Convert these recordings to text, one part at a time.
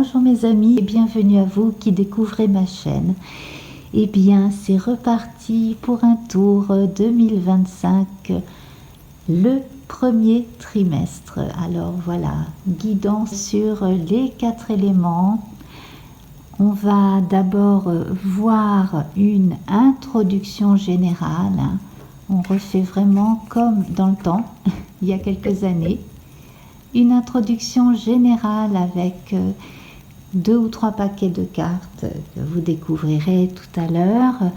Bonjour mes amis et bienvenue à vous qui découvrez ma chaîne. Eh bien, c'est reparti pour un tour 2025, le premier trimestre. Alors voilà, guidance sur les 4 éléments. On va d'abord voir une introduction générale. On refait vraiment comme dans le temps, il y a quelques années. Une introduction générale avec 2 ou 3 paquets de cartes que vous découvrirez tout à l'heure.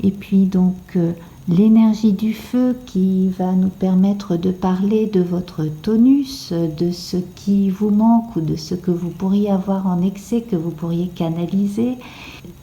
Et puis donc l'énergie du feu qui va nous permettre de parler de votre tonus, de ce qui vous manque ou de ce que vous pourriez avoir en excès, que vous pourriez canaliser.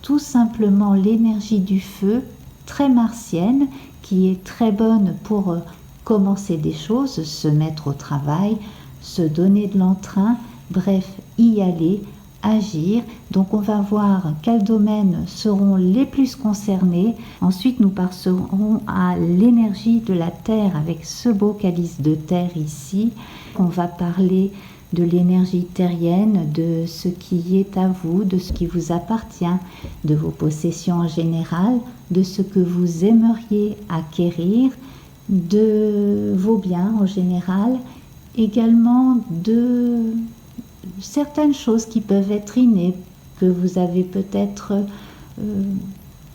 Tout simplement l'énergie du feu, très martienne, qui est très bonne pour commencer des choses, se mettre au travail, se donner de l'entrain, bref, y aller, agir. Donc on va voir quels domaines seront les plus concernés. Ensuite nous passerons à l'énergie de la terre avec ce beau calice de terre ici. On va parler de l'énergie terrienne, de ce qui est à vous, de ce qui vous appartient, de vos possessions en général, de ce que vous aimeriez acquérir, de vos biens en général, également de certaines choses qui peuvent être innées, que vous avez peut-être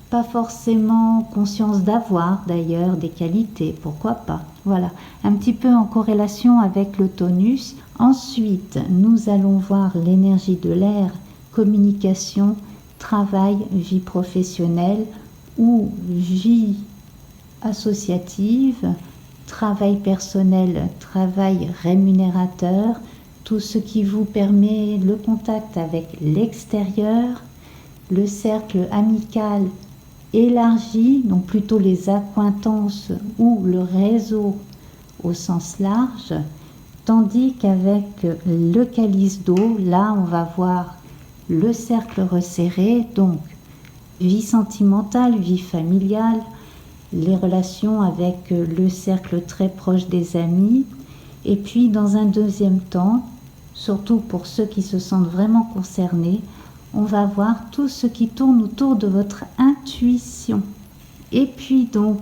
pas forcément conscience d'avoir d'ailleurs, des qualités, pourquoi pas. Voilà, un petit peu en corrélation avec le tonus. Ensuite, nous allons voir l'énergie de l'air, communication, travail, vie professionnelle ou vie associative, travail personnel, travail rémunérateur, tout ce qui vous permet le contact avec l'extérieur, le cercle amical élargi, donc plutôt les accointances ou le réseau au sens large, tandis qu'avec le calice d'eau, là on va voir le cercle resserré, donc vie sentimentale, vie familiale, les relations avec le cercle très proche des amis, et puis dans un deuxième temps, surtout pour ceux qui se sentent vraiment concernés, on va voir tout ce qui tourne autour de votre intuition. Et puis donc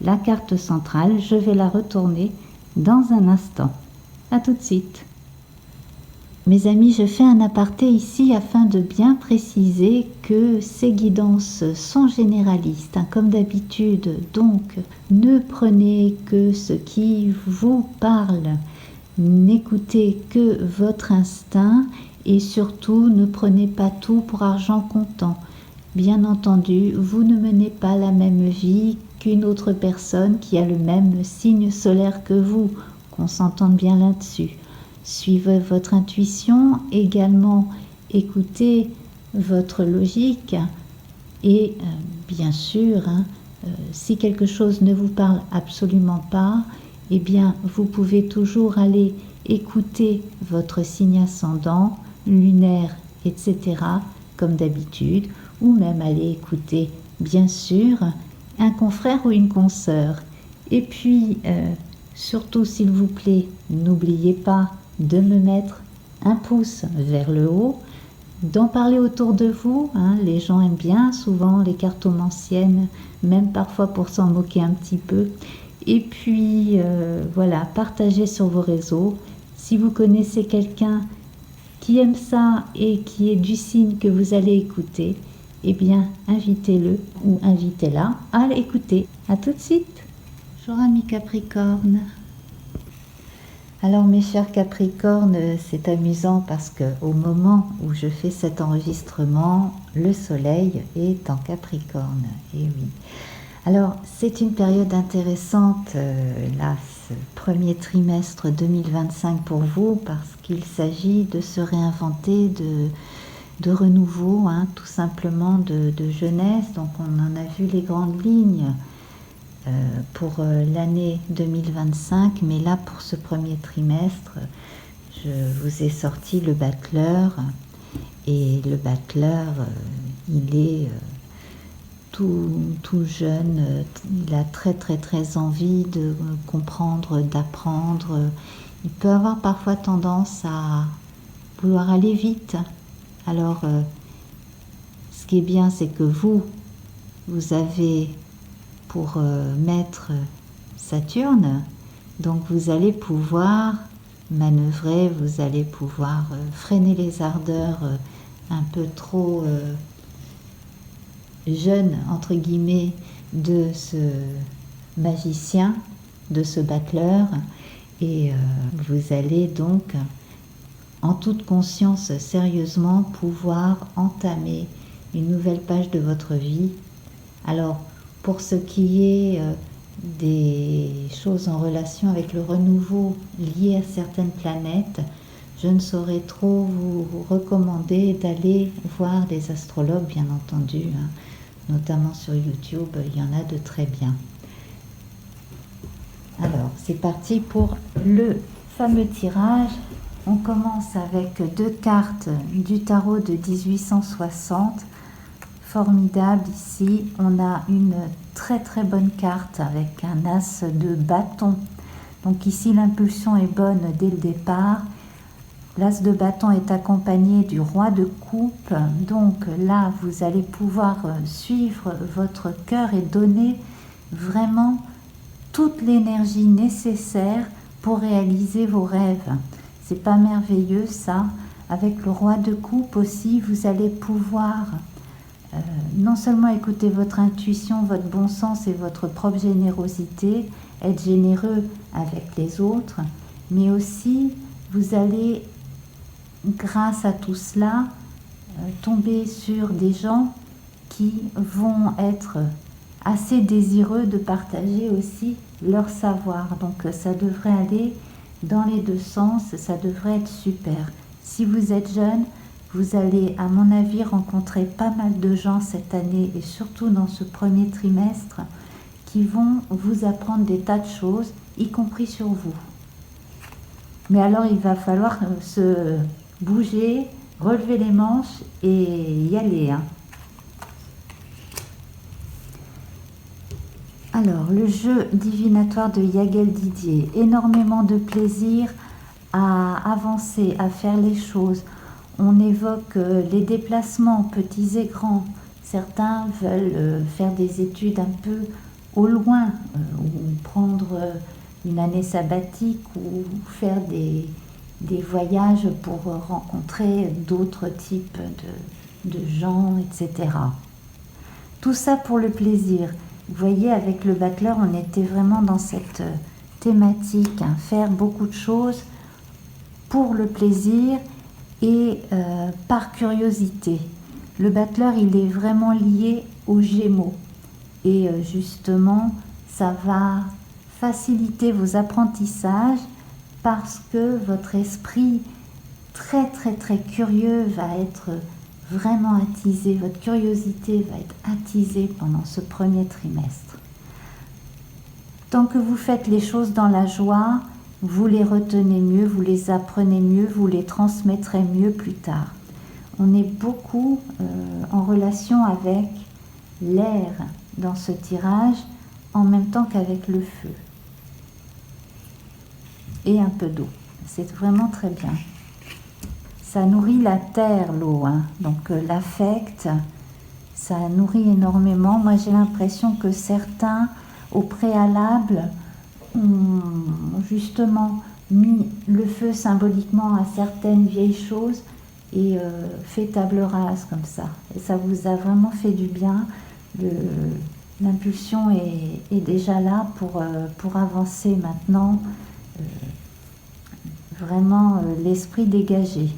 la carte centrale, je vais la retourner dans un instant. À tout de suite. Mes amis, je fais un aparté ici afin de bien préciser que ces guidances sont généralistes, comme d'habitude. Donc, ne prenez que ce qui vous parle, n'écoutez que votre instinct et surtout ne prenez pas tout pour argent comptant. Bien entendu, vous ne menez pas la même vie qu'une autre personne qui a le même signe solaire que vous, qu'on s'entende bien là-dessus. Suivez votre intuition, également écoutez votre logique et bien sûr, si quelque chose ne vous parle absolument pas, eh bien vous pouvez toujours aller écouter votre signe ascendant, lunaire, etc. comme d'habitude, ou même aller écouter bien sûr un confrère ou une consoeur. Et puis surtout s'il vous plaît, n'oubliez pas de me mettre un pouce vers le haut, d'en parler autour de vous. Les gens aiment bien souvent les cartomanciennes, même parfois pour s'en moquer un petit peu. Et puis voilà, partagez sur vos réseaux. Si vous connaissez quelqu'un qui aime ça et qui est du signe que vous allez écouter, eh bien invitez-le ou invitez-la à l'écouter. À tout de suite. Bonjour amis Capricorne. Alors mes chers Capricornes, c'est amusant parce que au moment où je fais cet enregistrement, le soleil est en Capricorne. Et oui. Alors c'est une période intéressante, là, ce premier trimestre 2025 pour vous, parce qu'il s'agit de se réinventer, de renouveau, tout simplement de jeunesse. Donc on en a vu les grandes lignes pour l'année 2025, mais là pour ce premier trimestre, je vous ai sorti le battleur, et le battleur, il est tout jeune, il a très envie de comprendre, d'apprendre. Il peut avoir parfois tendance à vouloir aller vite, Alors, ce qui est bien, c'est que vous avez pour maître Saturne, donc vous allez pouvoir manœuvrer, vous allez pouvoir freiner les ardeurs un peu trop jeunes, entre guillemets, de ce magicien, de ce battleur, et vous allez donc, en toute conscience, sérieusement, pouvoir entamer une nouvelle page de votre vie. Alors, pour ce qui est des choses en relation avec le renouveau lié à certaines planètes, je ne saurais trop vous recommander d'aller voir des astrologues, bien entendu, hein. Notamment sur YouTube, il y en a de très bien. Alors, c'est parti pour le fameux tirage. On commence avec 2 cartes du tarot de 1860. Formidable ici. On a une très très bonne carte avec un as de bâton. Donc ici, l'impulsion est bonne dès le départ. L'as de bâton est accompagné du roi de coupe. Donc là, vous allez pouvoir suivre votre cœur et donner vraiment toute l'énergie nécessaire pour réaliser vos rêves. C'est pas merveilleux ça? Avec le roi de coupe aussi, vous allez pouvoir non seulement écouter votre intuition, votre bon sens et votre propre générosité, être généreux avec les autres, mais aussi vous allez, grâce à tout cela, tomber sur des gens qui vont être assez désireux de partager aussi leur savoir. Donc ça devrait aller dans les deux sens, ça devrait être super. Si vous êtes jeune, vous allez, à mon avis, rencontrer pas mal de gens cette année et surtout dans ce premier trimestre qui vont vous apprendre des tas de choses, y compris sur vous. Mais alors, il va falloir se bouger, relever les manches et y aller, hein. Alors, le jeu divinatoire de Yagel Didier, énormément de plaisir à avancer, à faire les choses. On évoque les déplacements, petits et grands. Certains veulent faire des études un peu au loin, ou prendre une année sabbatique, ou faire des voyages pour rencontrer d'autres types de gens, etc. Tout ça pour le plaisir. Vous voyez, avec le battleur, on était vraiment dans cette thématique, hein, faire beaucoup de choses pour le plaisir et par curiosité. Le battleur, il est vraiment lié aux Gémeaux. Et justement, ça va faciliter vos apprentissages parce que votre esprit très très très curieux va être vraiment attisé, votre curiosité va être attisée pendant ce premier trimestre. Tant que vous faites les choses dans la joie, vous les retenez mieux, vous les apprenez mieux, vous les transmettrez mieux plus tard. On est beaucoup en relation avec l'air dans ce tirage, en même temps qu'avec le feu. Et un peu d'eau. C'est vraiment très bien. Ça nourrit la terre, l'eau, hein. Donc l'affect, ça nourrit énormément. Moi, j'ai l'impression que certains, au préalable, ont justement mis le feu symboliquement à certaines vieilles choses et fait table rase comme ça. Et ça vous a vraiment fait du bien. L'impulsion est déjà là pour avancer maintenant. Vraiment l'esprit dégagé.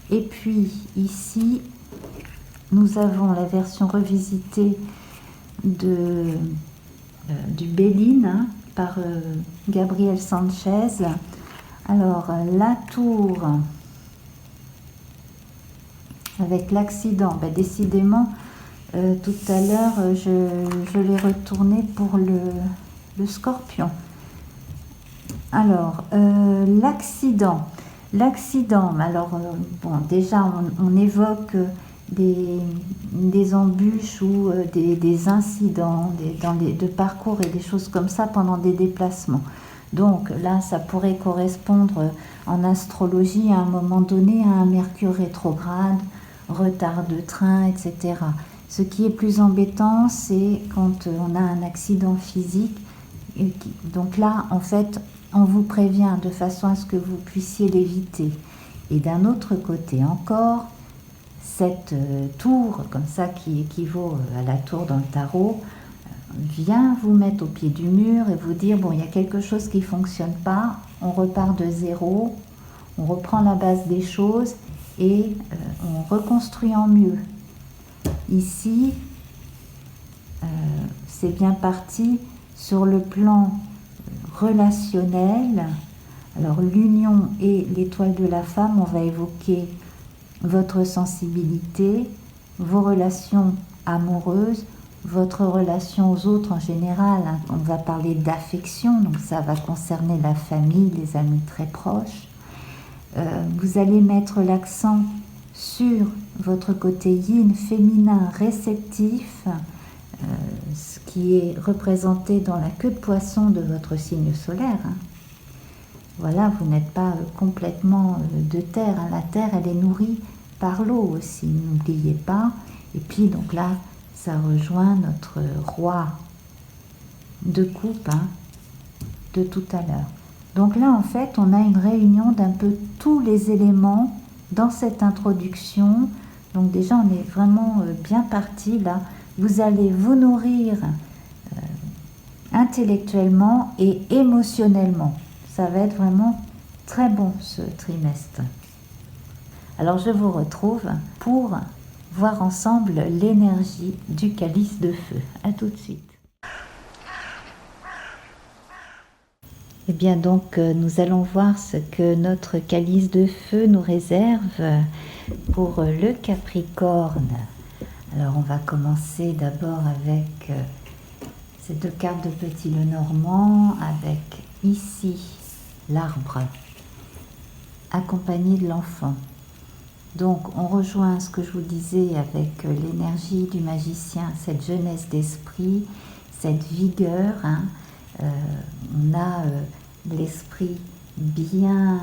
Et puis ici, nous avons la version revisitée du Béline, hein, par Gabriel Sanchez. Alors, la tour, avec l'accident, décidément, tout à l'heure, je l'ai retourné pour le Scorpion. Alors, l'accident, alors, bon, déjà, on évoque des embûches ou des incidents de parcours et des choses comme ça pendant des déplacements. Donc là, ça pourrait correspondre en astrologie à un moment donné à un Mercure rétrograde, retard de train, etc. Ce qui est plus embêtant, c'est quand on a un accident physique. Donc là, en fait, on vous prévient de façon à ce que vous puissiez l'éviter. Et d'un autre côté encore, cette tour, comme ça, qui équivaut à la tour dans le tarot, vient vous mettre au pied du mur et vous dire, bon, il y a quelque chose qui ne fonctionne pas, on repart de zéro, on reprend la base des choses et on reconstruit en mieux. Ici, c'est bien parti sur le plan relationnel. Alors l'union et l'étoile de la femme, on va évoquer votre sensibilité, vos relations amoureuses, votre relation aux autres en général. On va parler d'affection, donc ça va concerner la famille, les amis très proches. Vous allez mettre l'accent sur votre côté yin, féminin, réceptif, ce qui est représenté dans la queue de poisson de votre signe solaire. Voilà, vous n'êtes pas complètement de terre. La terre, elle est nourrie par l'eau aussi, n'oubliez pas. Et puis, donc là, ça rejoint notre roi de coupe de tout à l'heure. Donc là, en fait, on a une réunion d'un peu tous les éléments dans cette introduction. Donc déjà, on est vraiment bien parti là. Vous allez vous nourrir intellectuellement et émotionnellement. Ça va être vraiment très bon ce trimestre. Alors je vous retrouve pour voir ensemble l'énergie du calice de feu. À tout de suite. Eh bien donc nous allons voir ce que notre calice de feu nous réserve pour le Capricorne. Alors on va commencer d'abord avec ces deux cartes de Petit Lenormand, avec ici l'arbre accompagné de l'enfant. Donc on rejoint ce que je vous disais avec l'énergie du magicien, cette jeunesse d'esprit, cette vigueur. On a l'esprit bien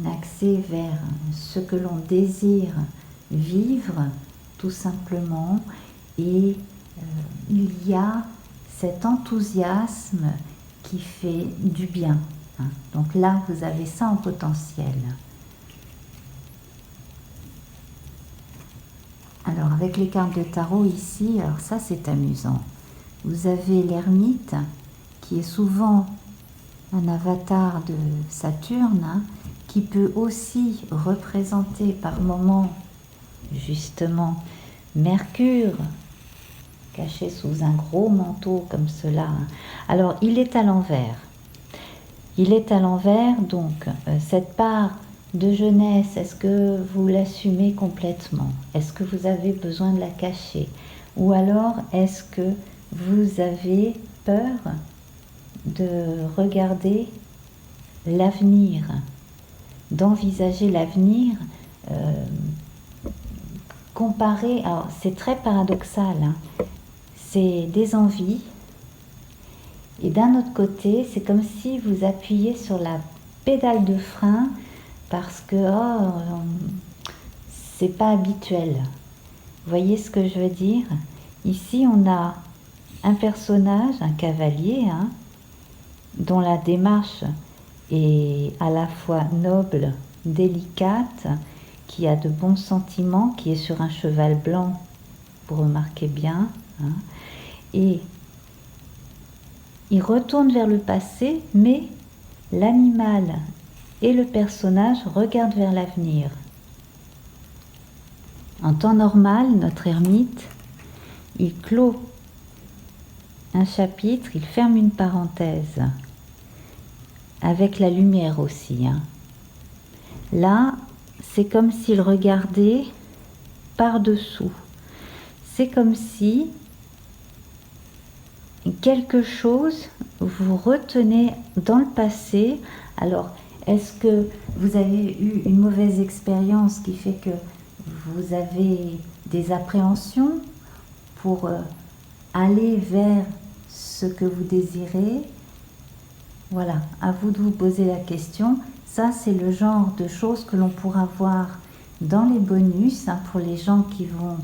axé vers ce que l'on désire vivre, tout simplement. Et il y a cet enthousiasme qui fait du bien. Donc là, vous avez ça en potentiel. Alors, avec les cartes de tarot ici, alors ça c'est amusant. Vous avez l'ermite, qui est souvent un avatar de Saturne, qui peut aussi représenter par moments, justement, Mercure, caché sous un gros manteau comme cela. Alors, il est à l'envers. Il est à l'envers, donc cette part de jeunesse, est-ce que vous l'assumez complètement? Est-ce que vous avez besoin de la cacher? Ou alors, est-ce que vous avez peur de regarder l'avenir, d'envisager l'avenir comparé, alors c'est très paradoxal, c'est des envies, et d'un autre côté, c'est comme si vous appuyez sur la pédale de frein parce que c'est pas habituel. Vous voyez ce que je veux dire? Ici, on a un personnage, un cavalier, dont la démarche est à la fois noble, délicate, qui a de bons sentiments, qui est sur un cheval blanc, vous remarquez bien, et il retourne vers le passé, mais l'animal et le personnage regardent vers l'avenir. En temps normal, notre ermite, il clôt un chapitre, il ferme une parenthèse, avec la lumière aussi. Là, c'est comme s'il regardait par-dessous. C'est comme si quelque chose vous retenez dans le passé. Alors, est-ce que vous avez eu une mauvaise expérience qui fait que vous avez des appréhensions pour aller vers ce que vous désirez? Voilà, à vous de vous poser la question. Ça, c'est le genre de choses que l'on pourra voir dans les bonus, hein, pour les gens qui vont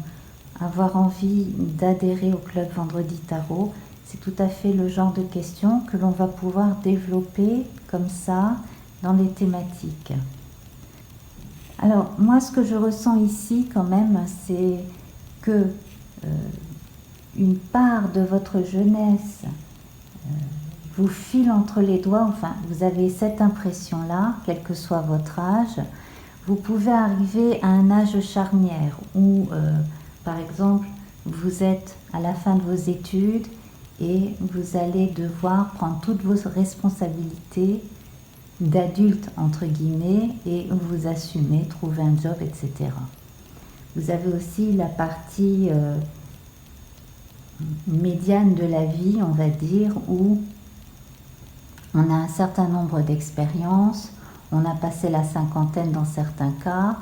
avoir envie d'adhérer au club Vendredi Tarot. C'est tout à fait le genre de questions que l'on va pouvoir développer comme ça dans les thématiques. Alors, moi, ce que je ressens ici quand même, c'est que une part de votre jeunesse vous file entre les doigts. Enfin, vous avez cette impression-là, quel que soit votre âge. Vous pouvez arriver à un âge charnière où, par exemple, vous êtes à la fin de vos études et vous allez devoir prendre toutes vos responsabilités d'adulte, entre guillemets, et vous assumez, trouver un job, etc. Vous avez aussi la partie médiane de la vie, on va dire, où on a un certain nombre d'expériences, on a passé la cinquantaine dans certains cas,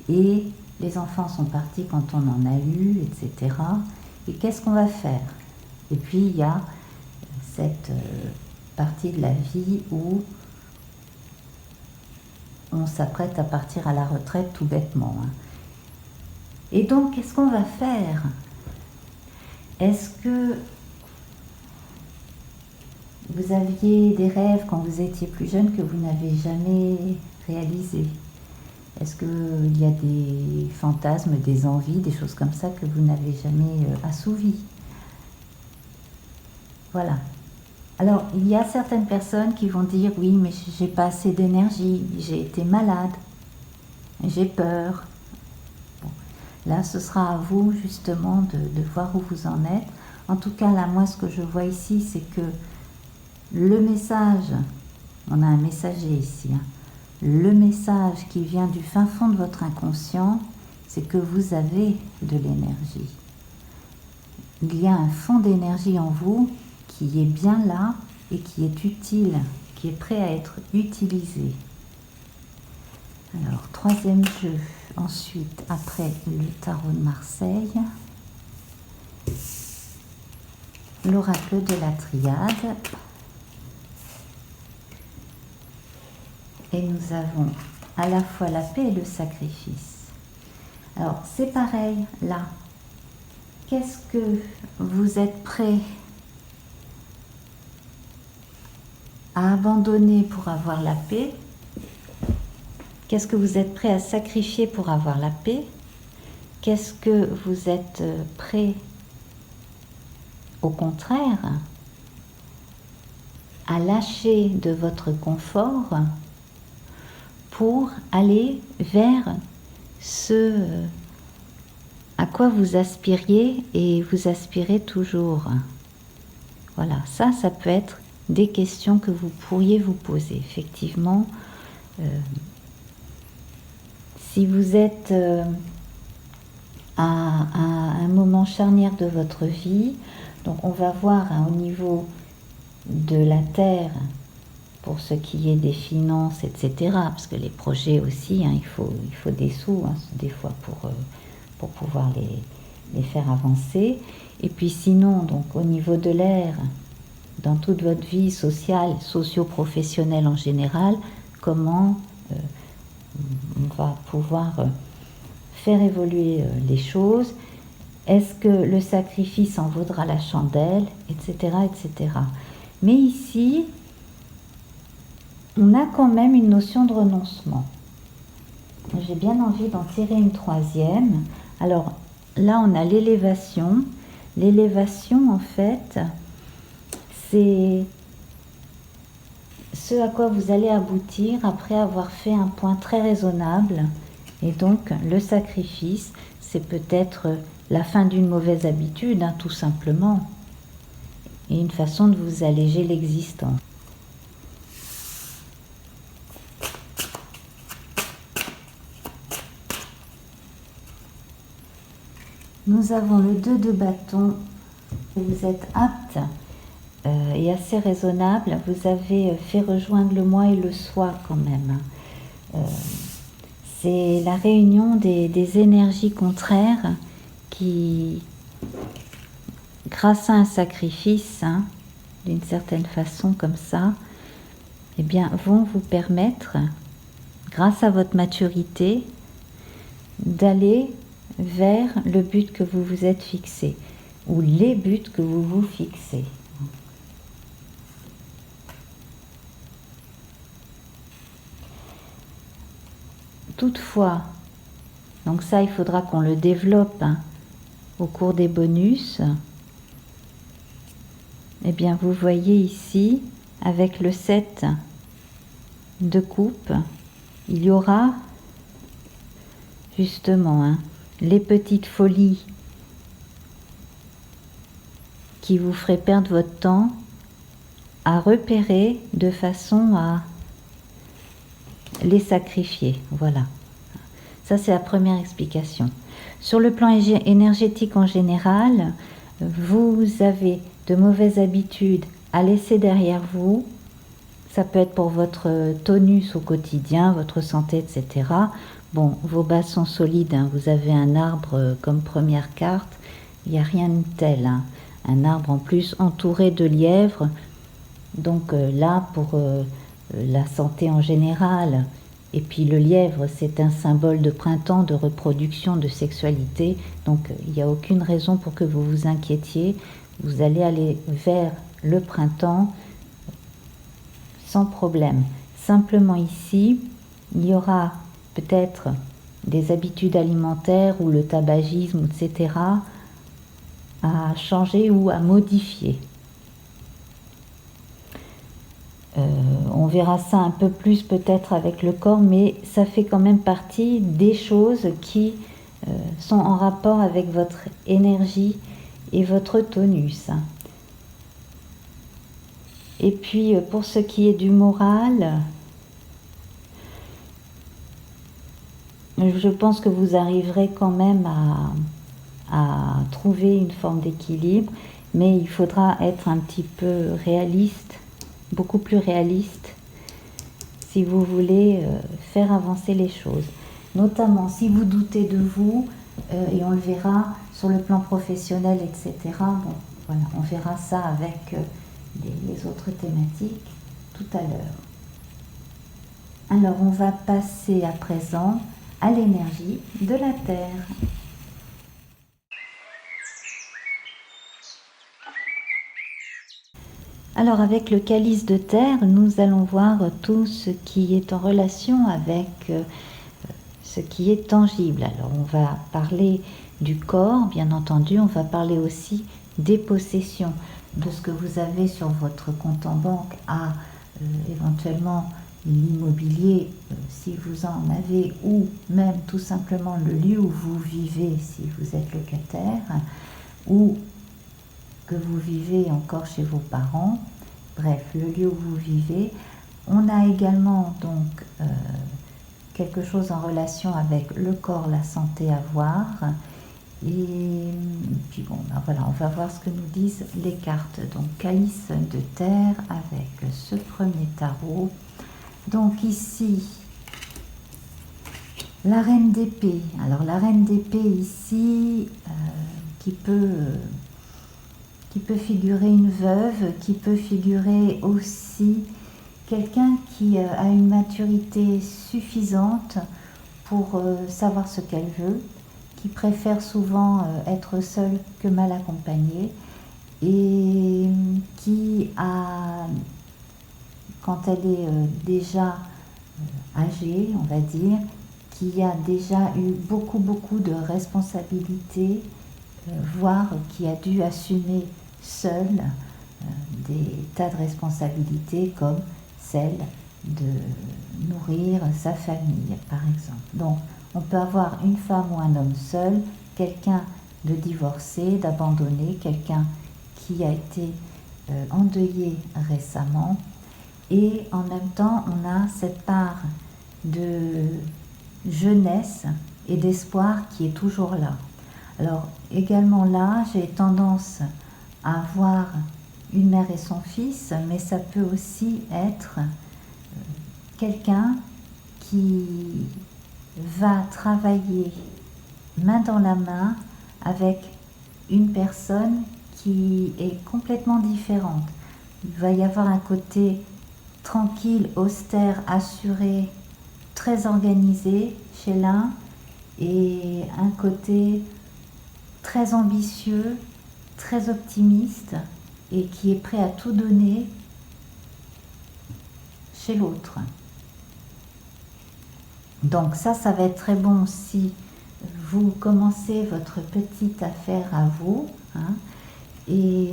et les enfants sont partis quand on en a eu, etc. Et qu'est-ce qu'on va faire? Et puis il y a cette partie de la vie où on s'apprête à partir à la retraite tout bêtement, hein. Et donc, qu'est-ce qu'on va faire? Est-ce que vous aviez des rêves quand vous étiez plus jeune que vous n'avez jamais réalisés? Est-ce qu'il y a des fantasmes, des envies, des choses comme ça que vous n'avez jamais assouvies? Voilà. Alors, il y a certaines personnes qui vont dire « Oui, mais j'ai pas assez d'énergie, j'ai été malade, j'ai peur. » Bon. Là, ce sera à vous justement de voir où vous en êtes. En tout cas, là, moi, ce que je vois ici, c'est que le message, on a un messager ici, hein, le message qui vient du fin fond de votre inconscient, c'est que vous avez de l'énergie. Il y a un fond d'énergie en vous qui est bien là et qui est utile, qui est prêt à être utilisé. Alors, troisième jeu, ensuite, après le tarot de Marseille, l'oracle de la triade. Et nous avons à la fois la paix et le sacrifice. Alors, c'est pareil, là. Qu'est-ce que vous êtes prêt à abandonner pour avoir la paix? Qu'est-ce que vous êtes prêt à sacrifier pour avoir la paix? Qu'est-ce que vous êtes prêt, au contraire, à lâcher de votre confort pour aller vers ce à quoi vous aspiriez et vous aspirez toujours? Voilà, ça peut être des questions que vous pourriez vous poser. Effectivement, si vous êtes à un moment charnière de votre vie, donc on va voir, hein, au niveau de la terre, pour ce qui est des finances, etc., parce que les projets aussi, hein, il faut des sous, hein, des fois pour pouvoir les faire avancer. Et puis sinon, donc au niveau de l'air, dans toute votre vie sociale, socio-professionnelle en général, comment on va pouvoir faire évoluer les choses? Est-ce que le sacrifice en vaudra la chandelle, etc., etc. Mais ici, on a quand même une notion de renoncement. J'ai bien envie d'en tirer une troisième. Alors là, on a l'élévation. L'élévation, en fait, c'est ce à quoi vous allez aboutir après avoir fait un point très raisonnable. Et donc, le sacrifice, c'est peut-être la fin d'une mauvaise habitude, hein, tout simplement, et une façon de vous alléger l'existence. Nous avons le 2 de bâton. Vous êtes apte et assez raisonnable. Vous avez fait rejoindre le moi et le soi quand même. C'est la réunion des énergies contraires qui, grâce à un sacrifice, hein, d'une certaine façon comme ça, eh bien, vont vous permettre, grâce à votre maturité, d'aller vers le but que vous vous êtes fixé, ou les buts que vous vous fixez. Toutefois, donc ça, il faudra qu'on le développe au cours des bonus. Eh bien, vous voyez ici, avec le 7 de coupe, il y aura justement les petites folies qui vous feraient perdre votre temps à repérer de façon à les sacrifier. Voilà. Ça, c'est la première explication. Sur le plan énergétique en général, vous avez de mauvaises habitudes à laisser derrière vous. Ça peut être pour votre tonus au quotidien, votre santé, etc. Bon, vos bases sont solides. Vous avez un arbre comme première carte. Il n'y a rien de tel. Un arbre en plus entouré de lièvres. Donc là, pour la santé en général, et puis le lièvre, c'est un symbole de printemps, de reproduction, de sexualité. Donc il n'y a aucune raison pour que vous vous inquiétiez. Vous allez aller vers le printemps sans problème. Simplement ici, il y aura peut-être des habitudes alimentaires ou le tabagisme, etc. à changer ou à modifier. On verra ça un peu plus peut-être avec le corps, mais ça fait quand même partie des choses qui sont en rapport avec votre énergie et votre tonus. Et puis pour ce qui est du moral, je pense que vous arriverez quand même à trouver une forme d'équilibre, mais il faudra être un petit peu réaliste, beaucoup plus réaliste, si vous voulez faire avancer les choses. Notamment si vous doutez de vous, et on le verra sur le plan professionnel, etc. Bon, voilà, on verra ça avec les autres thématiques tout à l'heure. Alors on va passer à présent à l'énergie de la Terre. Alors avec le calice de terre, nous allons voir tout ce qui est en relation avec ce qui est tangible. Alors on va parler du corps, bien entendu, on va parler aussi des possessions, de ce que vous avez sur votre compte en banque à éventuellement l'immobilier si vous en avez, ou même tout simplement le lieu où vous vivez si vous êtes locataire, ou que vous vivez encore chez vos parents, bref, le lieu où vous vivez. On a également donc quelque chose en relation avec le corps, la santé à voir. Et puis bon, ben voilà, on va voir ce que nous disent les cartes. Donc calice de terre avec ce premier tarot. Donc ici, la reine d'épée. Alors la reine d'épée ici, qui peut figurer une veuve, qui peut figurer aussi quelqu'un qui a une maturité suffisante pour savoir ce qu'elle veut, qui préfère souvent être seule que mal accompagnée, et qui a, quand elle est déjà âgée, on va dire, qui a déjà eu beaucoup de responsabilités, voire qui a dû assumer seule des tas de responsabilités comme celle de nourrir sa famille, par exemple. Donc, on peut avoir une femme ou un homme seul, quelqu'un de divorcé, d'abandonné, quelqu'un qui a été endeuillé récemment, et en même temps, on a cette part de jeunesse et d'espoir qui est toujours là. Alors, également là, j'ai tendance à voir une mère et son fils, mais ça peut aussi être quelqu'un qui va travailler main dans la main avec une personne qui est complètement différente. Il va y avoir un côté tranquille, austère, assuré, très organisé chez l'un, et un côté très ambitieux, très optimiste et qui est prêt à tout donner chez l'autre. Donc ça va être très bon si vous commencez votre petite affaire à vous, hein, et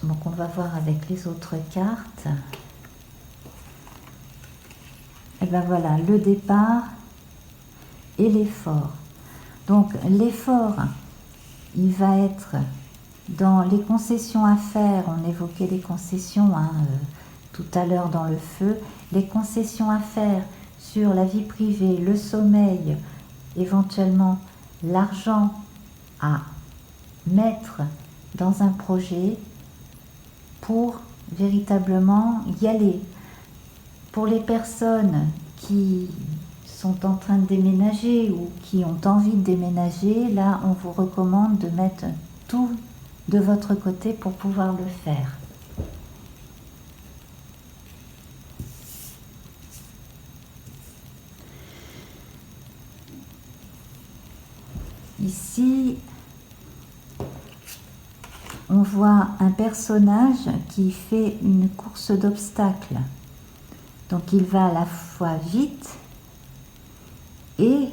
donc on va voir avec les autres cartes. Et ben voilà, le départ et l'effort. Donc l'effort, il va être dans les concessions à faire. On évoquait les concessions tout à l'heure dans le feu. Les concessions à faire sur la vie privée, le sommeil, éventuellement l'argent à mettre dans un projet pour véritablement y aller. Pour les personnes qui sont en train de déménager ou qui ont envie de déménager, là on vous recommande de mettre tout de votre côté pour pouvoir le faire. Ici, on voit un personnage qui fait une course d'obstacles. Donc il va à la fois vite et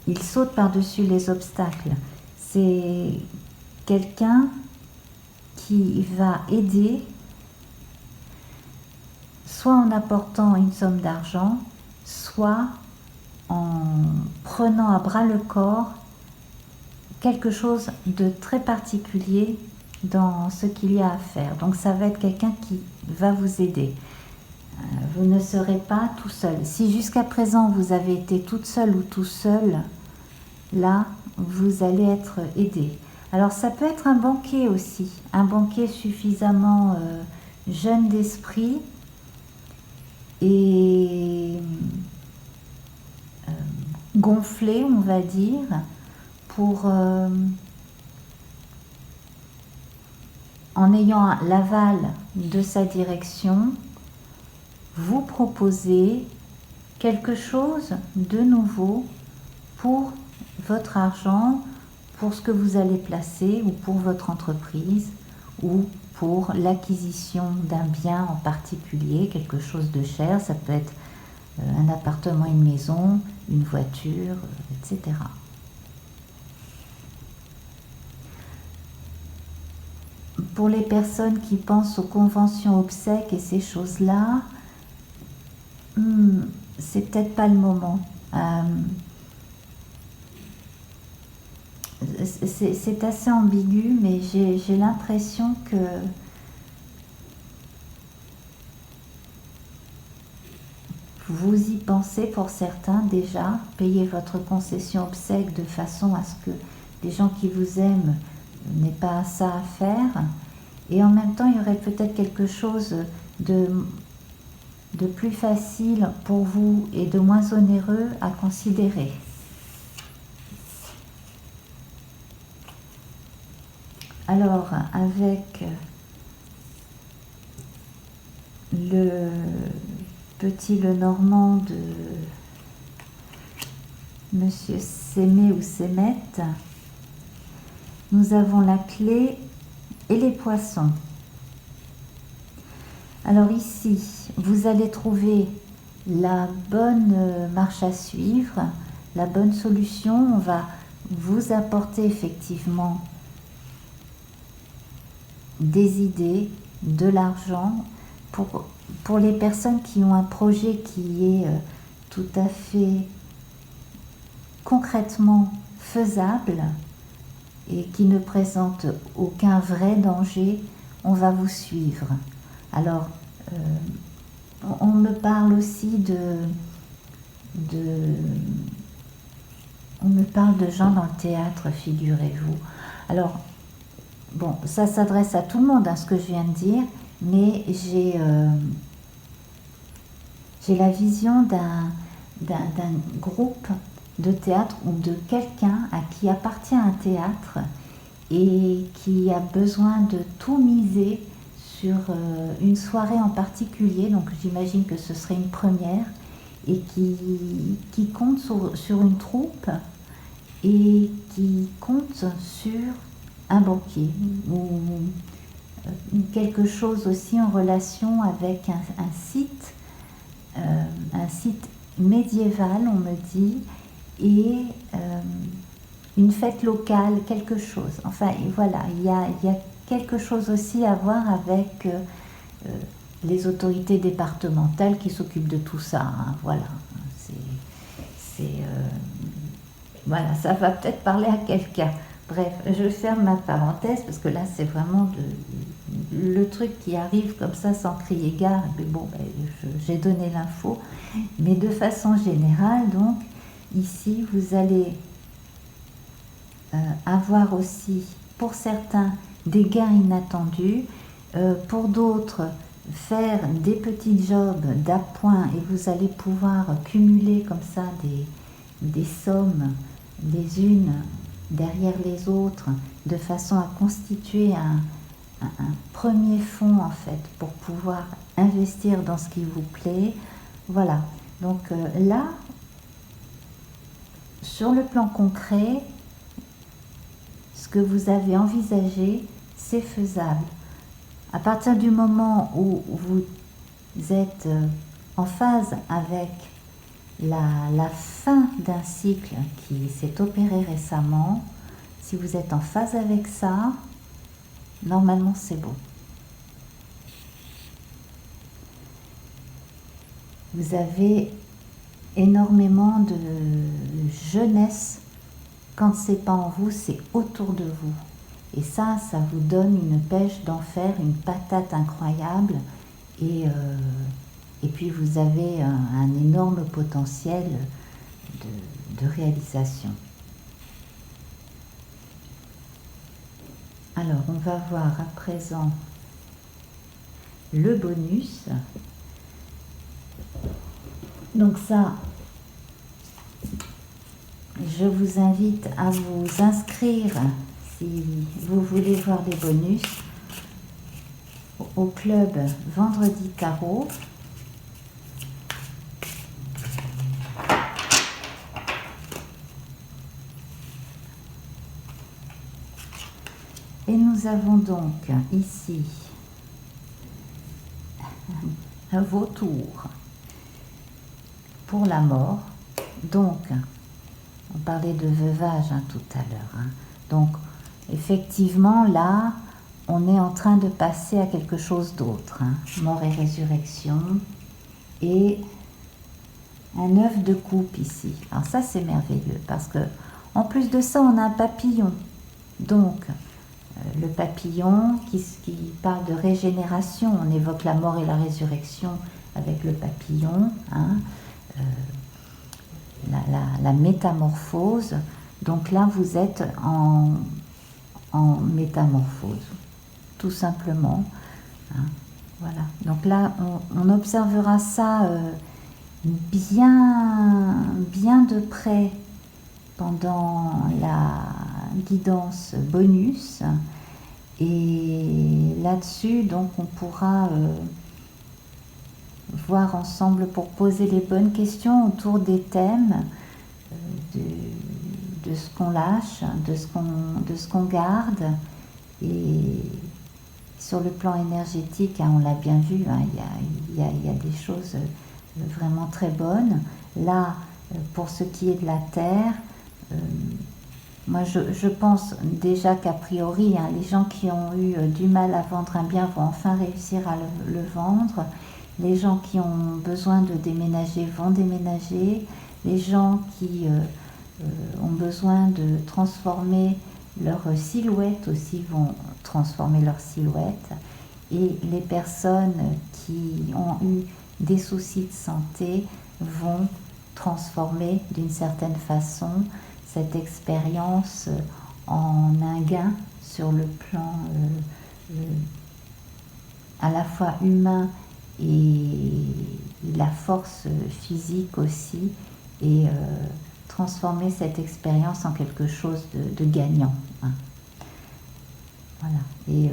il saute par-dessus les obstacles. C'est quelqu'un qui va aider, soit en apportant une somme d'argent, soit en prenant à bras le corps quelque chose de très particulier dans ce qu'il y a à faire. Donc ça va être quelqu'un qui va vous aider. Vous ne serez pas tout seul. Si jusqu'à présent vous avez été toute seule ou tout seul, là vous allez être aidé. Alors ça peut être un banquier aussi, un banquier suffisamment jeune d'esprit et gonflé, on va dire, pour en ayant l'aval de sa direction, vous proposer quelque chose de nouveau pour votre argent, pour ce que vous allez placer ou pour votre entreprise ou pour l'acquisition d'un bien en particulier, quelque chose de cher. Ça peut être un appartement, une maison, une voiture, etc. Pour les personnes qui pensent aux conventions obsèques et ces choses-là, c'est peut-être pas le moment. C'est assez ambigu, mais j'ai l'impression que vous y pensez pour certains déjà, payer votre concession obsèque de façon à ce que les gens qui vous aiment n'aient pas ça à faire. Et en même temps, il y aurait peut-être quelque chose de plus facile pour vous et de moins onéreux à considérer. Alors, avec le petit Lenormand de Monsieur Sémé ou Sémette, nous avons la clé et les poissons. Alors ici, vous allez trouver la bonne marche à suivre, la bonne solution. On va vous apporter effectivement des idées, de l'argent pour les personnes qui ont un projet qui est tout à fait concrètement faisable et qui ne présente aucun vrai danger. On va vous suivre. Alors, on me parle aussi on me parle de gens dans le théâtre, figurez-vous. Alors, bon, ça s'adresse à tout le monde, hein, ce que je viens de dire, mais j'ai la vision d'un groupe de théâtre ou de quelqu'un à qui appartient un théâtre et qui a besoin de tout miser sur une soirée en particulier, donc j'imagine que ce serait une première, et qui compte sur une troupe et qui compte sur un banquier ou quelque chose aussi en relation avec un site médiéval, on me dit, et une fête locale, quelque chose. Enfin, voilà, il y a quelque chose aussi à voir avec les autorités départementales qui s'occupent de tout ça. Hein, voilà, voilà, ça va peut-être parler à quelqu'un. Bref, je ferme ma parenthèse parce que là, c'est vraiment le truc qui arrive comme ça sans crier gare. Mais bon, j'ai donné l'info. Mais de façon générale, donc, ici, vous allez avoir aussi, pour certains, des gains inattendus, pour d'autres, faire des petits jobs d'appoint et vous allez pouvoir cumuler comme ça des sommes les unes derrière les autres de façon à constituer un premier fonds en fait pour pouvoir investir dans ce qui vous plaît. Voilà, donc là, sur le plan concret, ce que vous avez envisagé, c'est faisable. À partir du moment où vous êtes en phase avec la fin d'un cycle qui s'est opéré récemment, si vous êtes en phase avec ça, normalement c'est bon. Vous avez énormément de jeunesse. Quand c'est pas en vous, c'est autour de vous. Et ça vous donne une pêche d'en faire une patate incroyable. Et puis vous avez un énorme potentiel de réalisation. Alors, on va voir à présent le bonus. Donc ça, je vous invite à vous inscrire si vous voulez voir des bonus au club Vendredi Tarot. Et nous avons donc ici un vautour pour la mort. Donc, on parlait de veuvage tout à l'heure. Hein. Donc, effectivement, là, on est en train de passer à quelque chose d'autre. Hein. Mort et résurrection. Et un œuf de coupe ici. Alors ça, c'est merveilleux parce que, en plus de ça, on a un papillon. Donc, le papillon qui parle de régénération. On évoque la mort et la résurrection avec le papillon. Hein. La métamorphose. Donc là, vous êtes en métamorphose, tout simplement. Hein, voilà. Donc là, on observera ça bien de près pendant la guidance bonus. Et là-dessus, donc, on pourra voir ensemble pour poser les bonnes questions autour des thèmes de ce qu'on lâche, de ce qu'on garde. Et sur le plan énergétique, hein, on l'a bien vu, hein, il y a des choses vraiment très bonnes. Là, pour ce qui est de la Terre, moi je pense déjà qu'a priori, hein, les gens qui ont eu du mal à vendre un bien vont enfin réussir à le vendre. Les gens qui ont besoin de déménager vont déménager. Les gens qui ont besoin de transformer leur silhouette aussi vont transformer leur silhouette. Et les personnes qui ont eu des soucis de santé vont transformer d'une certaine façon cette expérience en un gain sur le plan à la fois humain et la force physique aussi, et transformer cette expérience en quelque chose de gagnant. Hein. Voilà. Et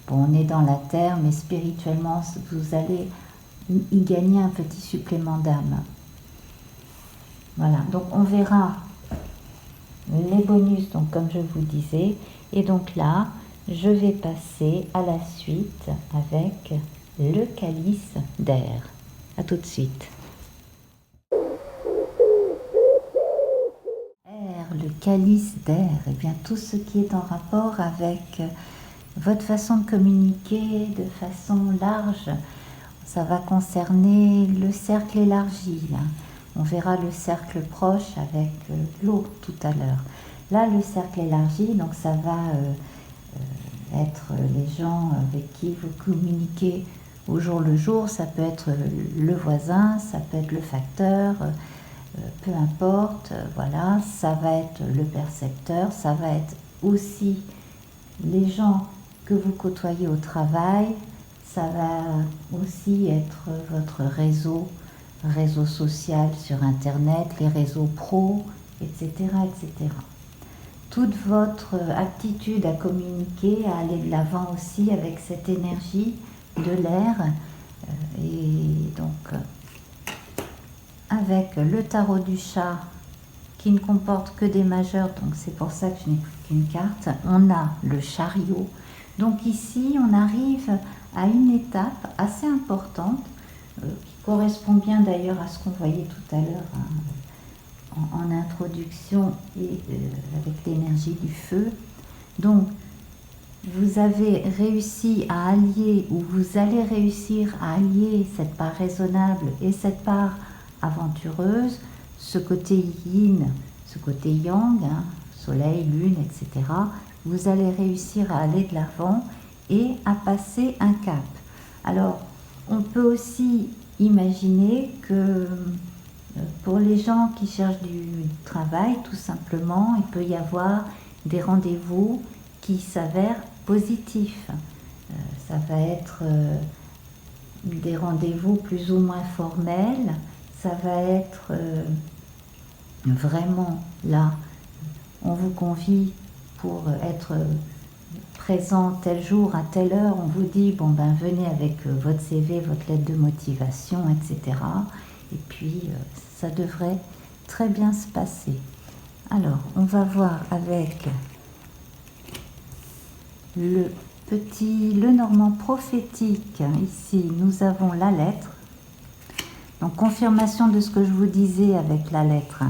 bon, on est dans la terre, mais spirituellement, vous allez y gagner un petit supplément d'âme. Voilà, donc on verra les bonus, donc comme je vous disais. Et donc là, je vais passer à la suite avec le calice d'air. À tout de suite. Le calice d'air, et bien tout ce qui est en rapport avec votre façon de communiquer de façon large. Ça va concerner le cercle élargi. On verra le cercle proche avec l'eau tout à l'heure. Là, le cercle élargi, donc ça va être les gens avec qui vous communiquez au jour le jour. Ça peut être le voisin, ça peut être le facteur, peu importe. Voilà, ça va être le percepteur, ça va être aussi les gens que vous côtoyez au travail. Ça va aussi être votre réseau social sur Internet, les réseaux pro, etc., etc. Toute votre aptitude à communiquer, à aller de l'avant aussi avec cette énergie de l'air. Et donc, avec le tarot du chat qui ne comporte que des majeurs, donc c'est pour ça que je n'ai pris qu'une carte, on a le chariot. Donc ici, on arrive à une étape assez importante, qui correspond bien d'ailleurs à ce qu'on voyait tout à l'heure en introduction et avec l'énergie du feu. Donc, vous avez réussi à allier, ou vous allez réussir à allier cette part raisonnable et cette part aventureuse, ce côté yin, ce côté yang, soleil, lune, etc. Vous allez réussir à aller de l'avant et à passer un cap. Alors, on peut aussi imaginer que pour les gens qui cherchent du travail, tout simplement, il peut y avoir des rendez-vous qui s'avèrent positifs. Ça va être des rendez-vous plus ou moins formels. Ça va être vraiment là, on vous convie pour être présent tel jour, à telle heure, on vous dit, bon ben venez avec votre CV, votre lettre de motivation, etc. Et puis ça devrait très bien se passer. Alors, on va voir avec le normand prophétique. Ici, nous avons la lettre. Donc, confirmation de ce que je vous disais avec la lettre.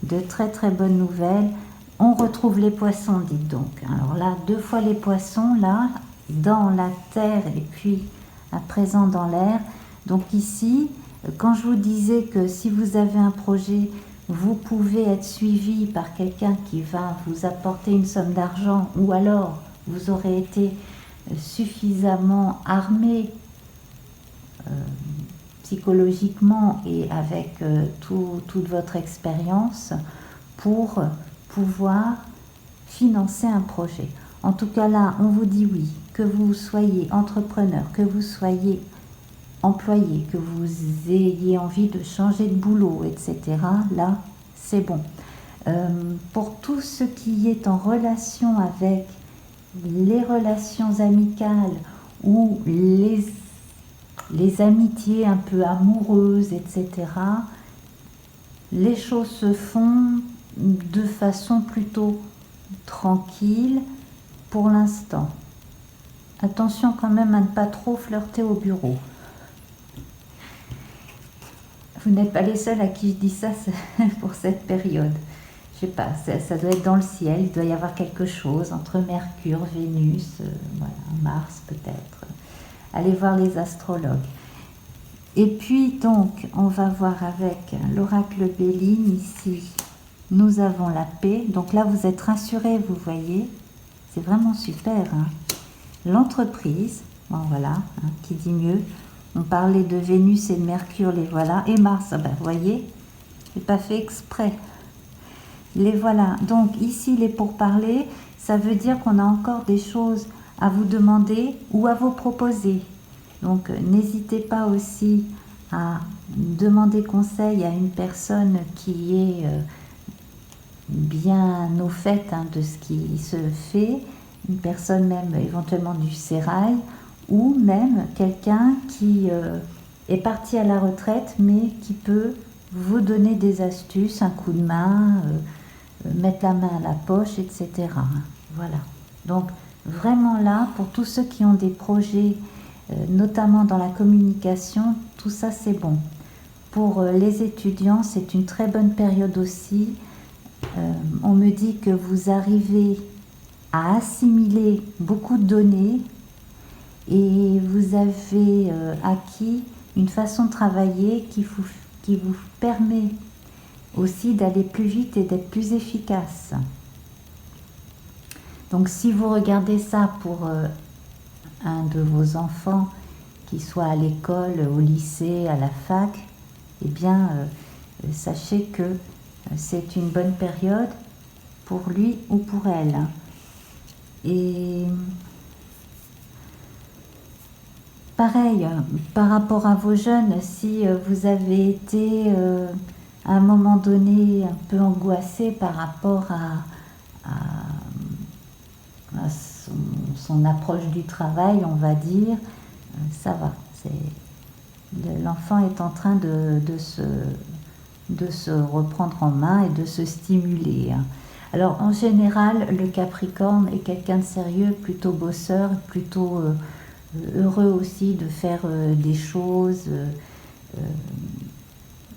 De très très bonnes nouvelles. On retrouve les poissons, dites donc. Alors là, 2 fois les poissons, là, dans la terre et puis à présent dans l'air. Donc ici, quand je vous disais que si vous avez un projet, vous pouvez être suivi par quelqu'un qui va vous apporter une somme d'argent, ou alors vous aurez été suffisamment armé psychologiquement et avec toute votre expérience pour pouvoir financer un projet. En tout cas là, on vous dit oui, que vous soyez entrepreneur, que vous soyez employé, que vous ayez envie de changer de boulot, etc. Là, c'est bon. Pour tout ce qui est en relation avec les relations amicales ou les amitiés un peu amoureuses, etc., les choses se font de façon plutôt tranquille pour l'instant. Attention quand même à ne pas trop flirter au bureau. Vous n'êtes pas les seuls à qui je dis ça pour cette période. Je sais pas, ça doit être dans le ciel, il doit y avoir quelque chose entre Mercure, Vénus, voilà, Mars peut-être. Allez voir les astrologues. Et puis donc, on va voir avec l'oracle Béline ici. Nous avons la paix. Donc là, vous êtes rassurés, vous voyez. C'est vraiment super. Hein. L'entreprise, bon, voilà, hein, qui dit mieux. On parlait de Vénus et de Mercure, les voilà. Et Mars, ben, vous voyez, je n'ai pas fait exprès. Les voilà. Donc ici, les pourparlers, ça veut dire qu'on a encore des choses à vous demander ou à vous proposer. Donc n'hésitez pas aussi à demander conseil à une personne qui est bien au fait de ce qui se fait une personne même éventuellement du sérail, ou même quelqu'un qui est parti à la retraite mais qui peut vous donner des astuces, un coup de main, mettre la main à la poche, etc. Voilà. Donc vraiment là, pour tous ceux qui ont des projets, notamment dans la communication, tout ça c'est bon. Pour les étudiants, c'est une très bonne période aussi. On me dit que vous arrivez à assimiler beaucoup de données et vous avez acquis une façon de travailler qui vous permet aussi d'aller plus vite et d'être plus efficace. Donc si vous regardez ça pour un de vos enfants, qui soit à l'école, au lycée, à la fac, eh bien sachez que c'est une bonne période pour lui ou pour elle. Et pareil, par rapport à vos jeunes, si vous avez été à un moment donné un peu angoissé par rapport à son approche du travail, on va dire, ça va. L'enfant est en train de se reprendre en main et de se stimuler. Alors en général, le Capricorne est quelqu'un de sérieux, plutôt bosseur, plutôt heureux aussi de faire des choses.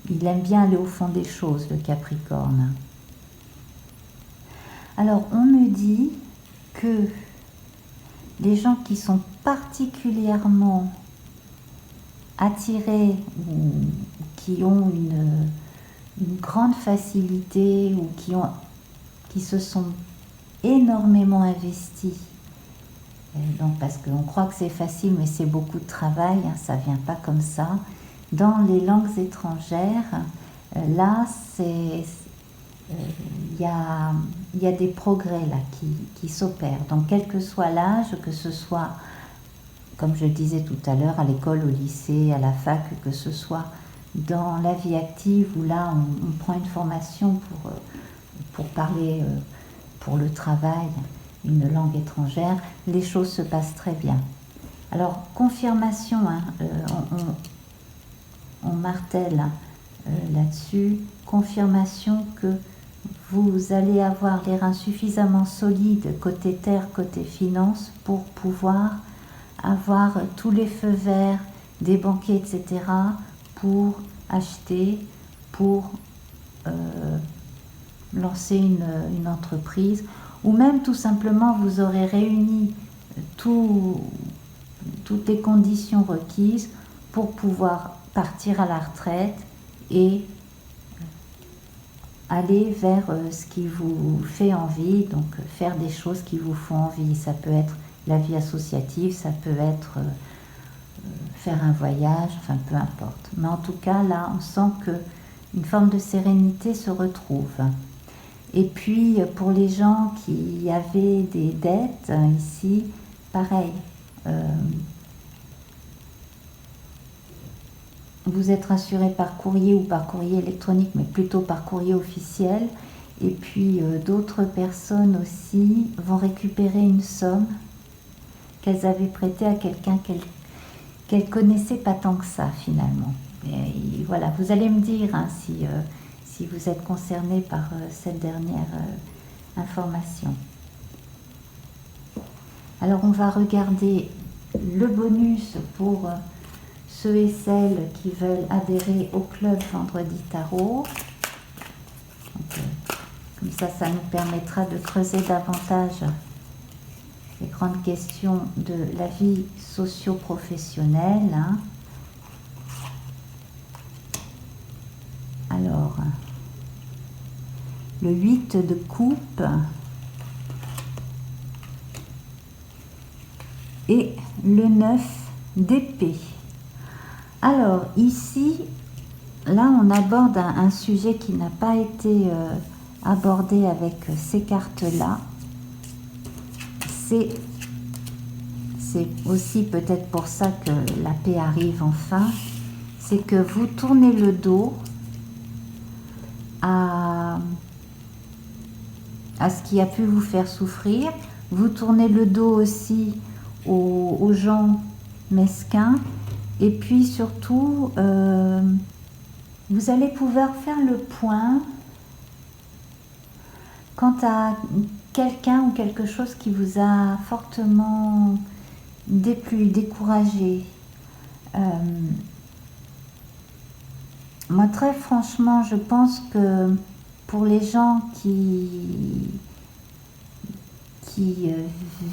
Il aime bien aller au fond des choses, le Capricorne. Alors on me dit que les gens qui sont particulièrement attirés ou qui ont une grande facilité ou qui se sont énormément investis, donc parce qu'on croit que c'est facile mais c'est beaucoup de travail, hein, ça vient pas comme ça, dans les langues étrangères, là il y a des progrès là qui s'opèrent. Donc quel que soit l'âge, que ce soit, comme je le disais tout à l'heure, à l'école, au lycée, à la fac, que ce soit dans la vie active où là on prend une formation pour parler pour le travail une langue étrangère, les choses se passent très bien. Alors confirmation, hein, on martèle là-dessus, confirmation que vous allez avoir les reins suffisamment solides côté terre, côté finance pour pouvoir avoir tous les feux verts des banquiers, etc. pour acheter, pour lancer une entreprise, ou même tout simplement vous aurez réuni toutes les conditions requises pour pouvoir partir à la retraite et aller vers ce qui vous fait envie, donc faire des choses qui vous font envie. Ça peut être la vie associative, ça peut être faire un voyage, enfin peu importe. Mais en tout cas, là, on sent qu'une forme de sérénité se retrouve. Et puis, pour les gens qui avaient des dettes, ici, pareil. Vous êtes rassuré par courrier ou par courrier électronique, mais plutôt par courrier officiel. Et puis, d'autres personnes aussi vont récupérer une somme qu'elles avaient prêtée à quelqu'un qu'elles connaissaient pas tant que ça, finalement. Et voilà, vous allez me dire hein, si vous êtes concerné par cette dernière information. Alors, on va regarder le bonus pour ceux et celles qui veulent adhérer au club Vendredi Tarot. Donc, comme ça nous permettra de creuser davantage les grandes questions de la vie socio-professionnelle. Hein. Alors, le 8 de coupe et le 9 d'épée. Alors ici, là on aborde un sujet qui n'a pas été abordé avec ces cartes-là. C'est aussi peut-être pour ça que la paix arrive enfin. C'est que vous tournez le dos à ce qui a pu vous faire souffrir. Vous tournez le dos aussi aux gens mesquins. Et puis surtout, vous allez pouvoir faire le point quant à quelqu'un ou quelque chose qui vous a fortement déplu, découragé. Moi, très franchement, je pense que pour les gens qui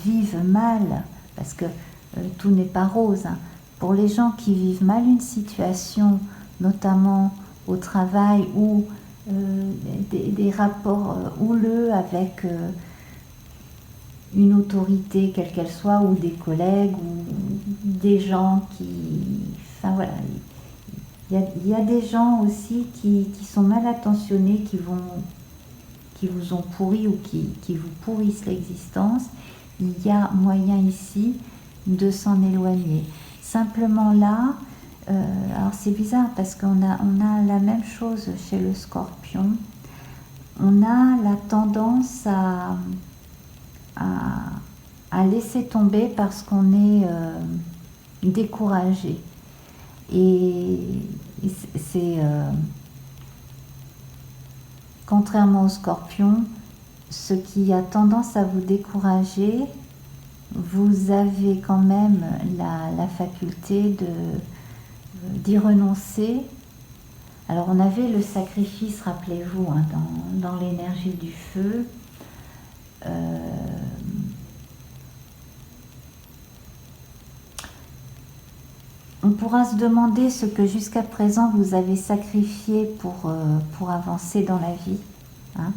vivent mal, parce que tout n'est pas rose, hein, pour les gens qui vivent mal une situation, notamment au travail ou des rapports houleux avec une autorité, quelle qu'elle soit, ou des collègues, ou des gens qui... Enfin voilà, il y a des gens aussi qui sont mal intentionnés, qui vous ont pourri ou qui vous pourrissent l'existence. Il y a moyen ici de s'en éloigner. Simplement là, alors c'est bizarre parce qu'on a la même chose chez le Scorpion. On a la tendance à laisser tomber parce qu'on est découragé. Et c'est contrairement au Scorpion, ce qui a tendance à vous décourager, vous avez quand même la faculté d'y renoncer. Alors on avait le sacrifice, rappelez-vous, hein, dans l'énergie du feu. On pourra se demander ce que jusqu'à présent vous avez sacrifié pour avancer dans la vie, hein.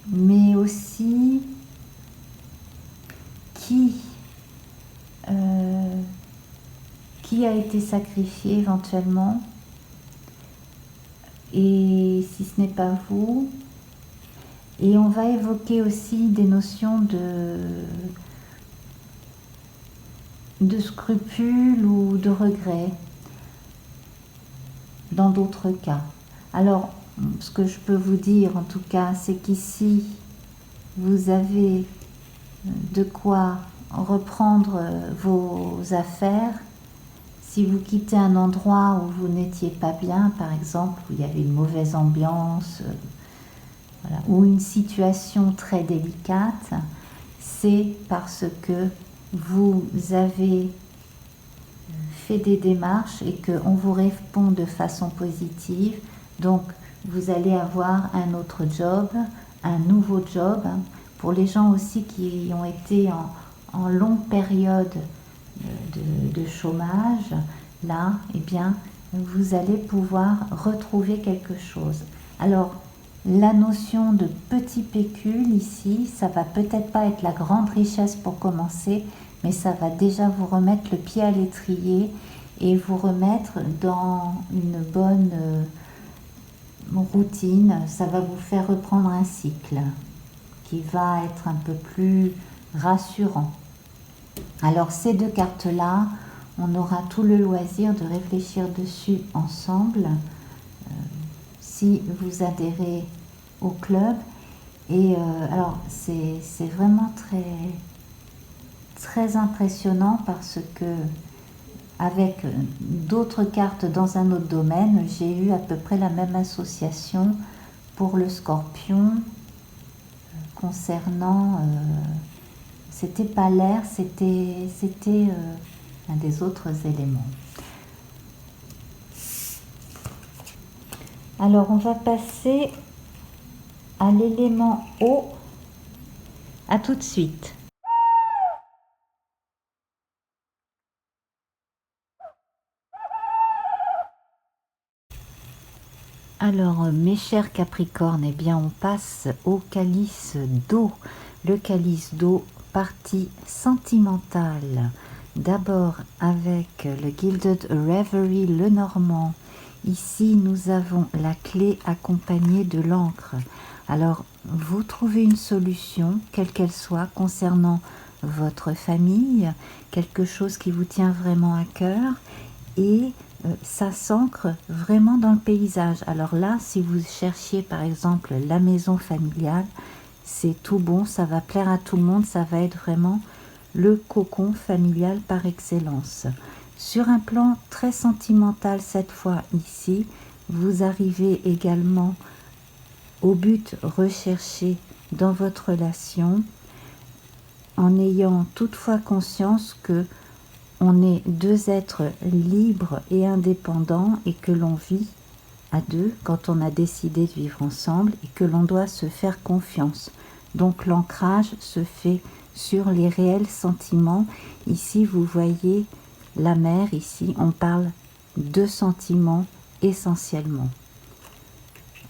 Mais aussi qui a été sacrifié éventuellement, et si ce n'est pas vous. Et on va évoquer aussi des notions de scrupules ou de regrets dans d'autres cas. Alors, ce que je peux vous dire en tout cas, c'est qu'ici, vous avez de quoi reprendre vos affaires. Si vous quittez un endroit où vous n'étiez pas bien, par exemple, où il y avait une mauvaise ambiance, voilà, ou une situation très délicate, c'est parce que vous avez fait des démarches et qu'on vous répond de façon positive. Donc, vous allez avoir un autre job, un nouveau job. Pour les gens aussi qui ont été en longue période de chômage, là, eh bien, vous allez pouvoir retrouver quelque chose. Alors, la notion de petit pécule ici, ça va peut-être pas être la grande richesse pour commencer, mais ça va déjà vous remettre le pied à l'étrier et vous remettre dans une bonne routine. Ça va vous faire reprendre un cycle qui va être un peu plus rassurant. Alors ces deux cartes-là, on aura tout le loisir de réfléchir dessus ensemble. Si vous adhérez au club. Et alors c'est vraiment très impressionnant parce que avec d'autres cartes dans un autre domaine, j'ai eu à peu près la même association pour le Scorpion concernant c'était pas l'air, c'était un des autres éléments. Alors on va passer à l'élément eau. À tout de suite. Alors mes chers Capricornes, eh bien on passe au calice d'eau. Le calice d'eau, partie sentimentale. D'abord avec le Gilded Reverie, le Normand. Ici nous avons la clé accompagnée de l'encre. Alors vous trouvez une solution, quelle qu'elle soit, concernant votre famille, quelque chose qui vous tient vraiment à cœur, et ça s'ancre vraiment dans le paysage. Alors là, si vous cherchiez par exemple la maison familiale, c'est tout bon, ça va plaire à tout le monde, ça va être vraiment le cocon familial par excellence. Sur un plan très sentimental cette fois ici, vous arrivez également au but recherché dans votre relation en ayant toutefois conscience que on est deux êtres libres et indépendants et que l'on vit à deux quand on a décidé de vivre ensemble et que l'on doit se faire confiance. Donc l'ancrage se fait sur les réels sentiments. Ici, vous voyez la mer, ici, on parle de sentiments essentiellement.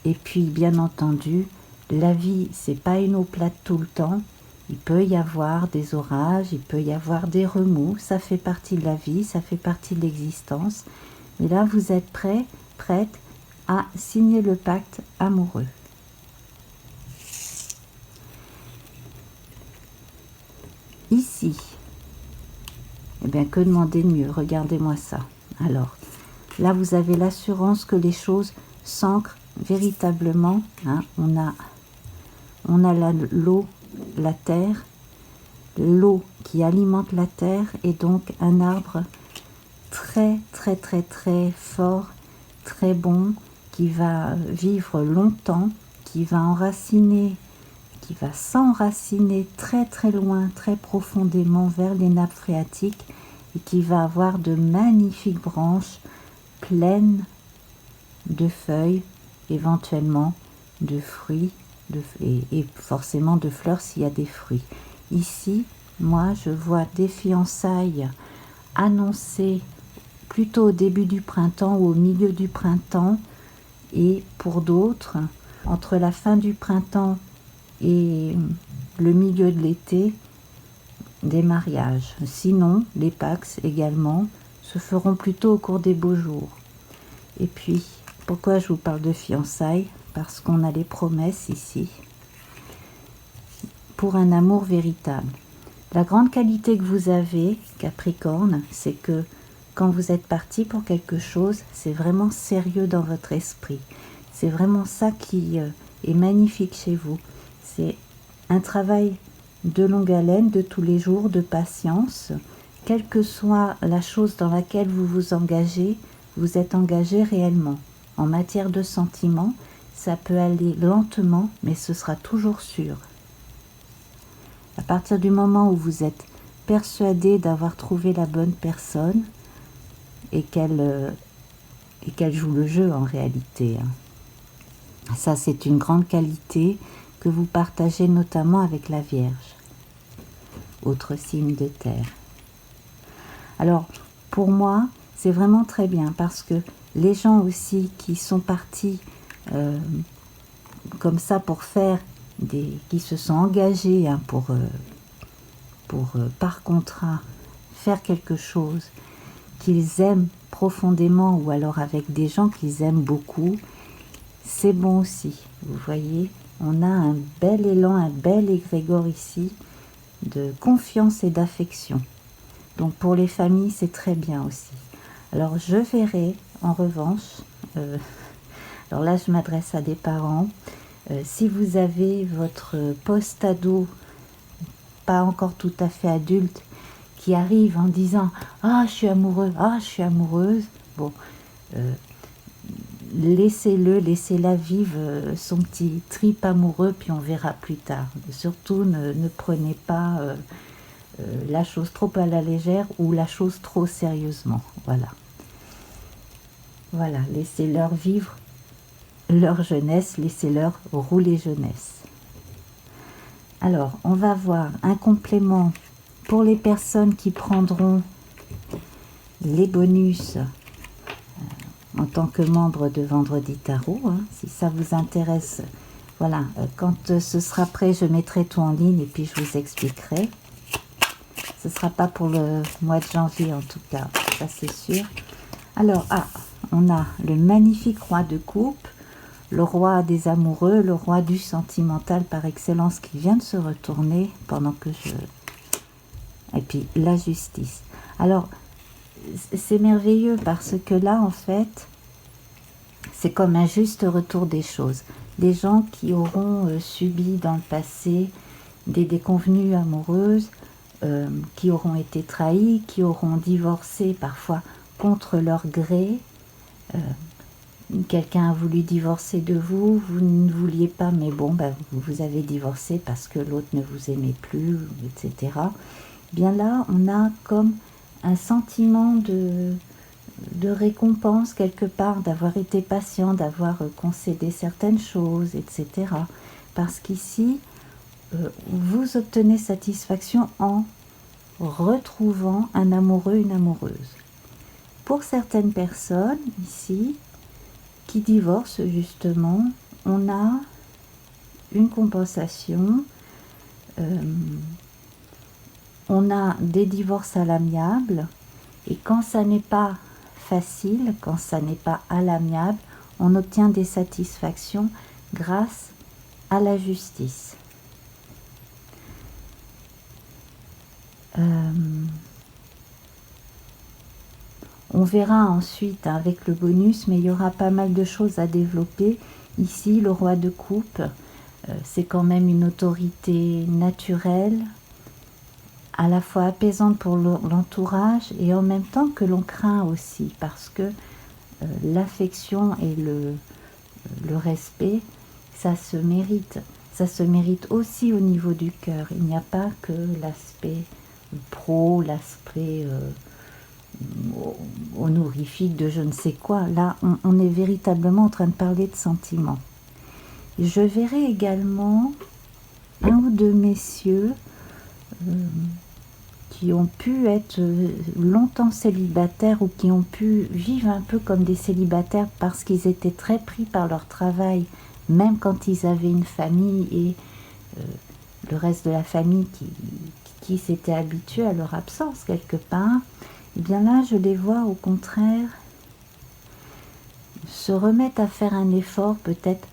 Et puis, bien entendu, la vie, c'est pas une eau plate tout le temps. Il peut y avoir des orages, il peut y avoir des remous, ça fait partie de la vie, ça fait partie de l'existence. Mais là, vous êtes prête à signer le pacte amoureux. Ici, eh bien, que demander de mieux? Regardez-moi ça. Alors, là, vous avez l'assurance que les choses s'ancrent véritablement. Hein. On a l'eau, la terre, l'eau qui alimente la terre et donc un arbre très fort, très bon, qui va vivre longtemps, qui va s'enraciner très loin, très profondément vers les nappes phréatiques et qui va avoir de magnifiques branches pleines de feuilles, éventuellement de fruits et forcément de fleurs s'il y a des fruits. Ici, moi, je vois des fiançailles annoncées plutôt au début du printemps ou au milieu du printemps, et pour d'autres, entre la fin du printemps et le milieu de l'été, des mariages. Sinon, les Pax également se feront plutôt au cours des beaux jours. Et puis, pourquoi je vous parle de fiançailles? Parce qu'on a les promesses ici pour un amour véritable. La grande qualité que vous avez, Capricorne, c'est que quand vous êtes parti pour quelque chose, c'est vraiment sérieux dans votre esprit. C'est vraiment ça qui est magnifique chez vous. C'est un travail de longue haleine, de tous les jours, de patience. Quelle que soit la chose dans laquelle vous vous engagez, vous êtes engagé réellement. En matière de sentiments, ça peut aller lentement, mais ce sera toujours sûr. À partir du moment où vous êtes persuadé d'avoir trouvé la bonne personne et qu'elle joue le jeu en réalité. Ça, c'est une grande qualité que vous partagez notamment avec la Vierge, autre signe de terre. Alors, pour moi, c'est vraiment très bien parce que les gens aussi qui sont partis comme ça pour faire qui se sont engagés pour par contrat faire quelque chose qu'ils aiment profondément ou alors avec des gens qu'ils aiment beaucoup, c'est bon aussi. Vous voyez, on a un bel élan, un bel égrégore ici de confiance et d'affection. Donc pour les familles, c'est très bien aussi. Alors je verrai en revanche, alors là je m'adresse à des parents, si vous avez votre post-ado, pas encore tout à fait adulte, qui arrive en disant « Ah, je suis amoureux, ah, je suis amoureuse », bon, laissez-la vivre son petit trip amoureux, puis on verra plus tard. Surtout, ne prenez pas la chose trop à la légère ou la chose trop sérieusement. Voilà, laissez-leur vivre leur jeunesse, laissez-leur rouler jeunesse. Alors, on va voir un complément pour les personnes qui prendront les bonus en tant que membre de Vendredi Tarot. Si ça vous intéresse, voilà, quand ce sera prêt, je mettrai tout en ligne et puis je vous expliquerai. Ce ne sera pas pour le mois de janvier en tout cas, ça c'est sûr. Alors, on a le magnifique roi de coupe, le roi des amoureux, le roi du sentimental par excellence qui vient de se retourner pendant que je... Et puis la justice. Alors, c'est merveilleux parce que là, en fait, c'est comme un juste retour des choses. des gens qui auront subi dans le passé des déconvenues amoureuses, qui auront été trahis, qui auront divorcé parfois contre leur gré. Quelqu'un a voulu divorcer de vous, vous ne vouliez pas, mais bon, vous avez divorcé parce que l'autre ne vous aimait plus, etc. Bien là, on a comme un sentiment de récompense quelque part, d'avoir été patient, d'avoir concédé certaines choses, etc. Parce qu'ici, vous obtenez satisfaction en retrouvant un amoureux, une amoureuse. Pour certaines personnes, ici, qui divorcent justement, on a une compensation, on a des divorces à l'amiable, et quand ça n'est pas facile, quand ça n'est pas à l'amiable, on obtient des satisfactions grâce à la justice. On verra ensuite avec le bonus, mais il y aura pas mal de choses à développer. Ici, le roi de coupe, c'est quand même une autorité naturelle, à la fois apaisante pour l'entourage et en même temps que l'on craint aussi, parce que l'affection et le respect, ça se mérite. Ça se mérite aussi au niveau du cœur. Il n'y a pas que l'aspect pro, l'aspect honorifique de je ne sais quoi. Là, on est véritablement en train de parler de sentiments. Je verrai également un ou deux messieurs qui ont pu être longtemps célibataires ou qui ont pu vivre un peu comme des célibataires parce qu'ils étaient très pris par leur travail, même quand ils avaient une famille et le reste de la famille qui s'était habitué à leur absence quelque part. Et bien là, je les vois au contraire se remettre à faire un effort, peut-être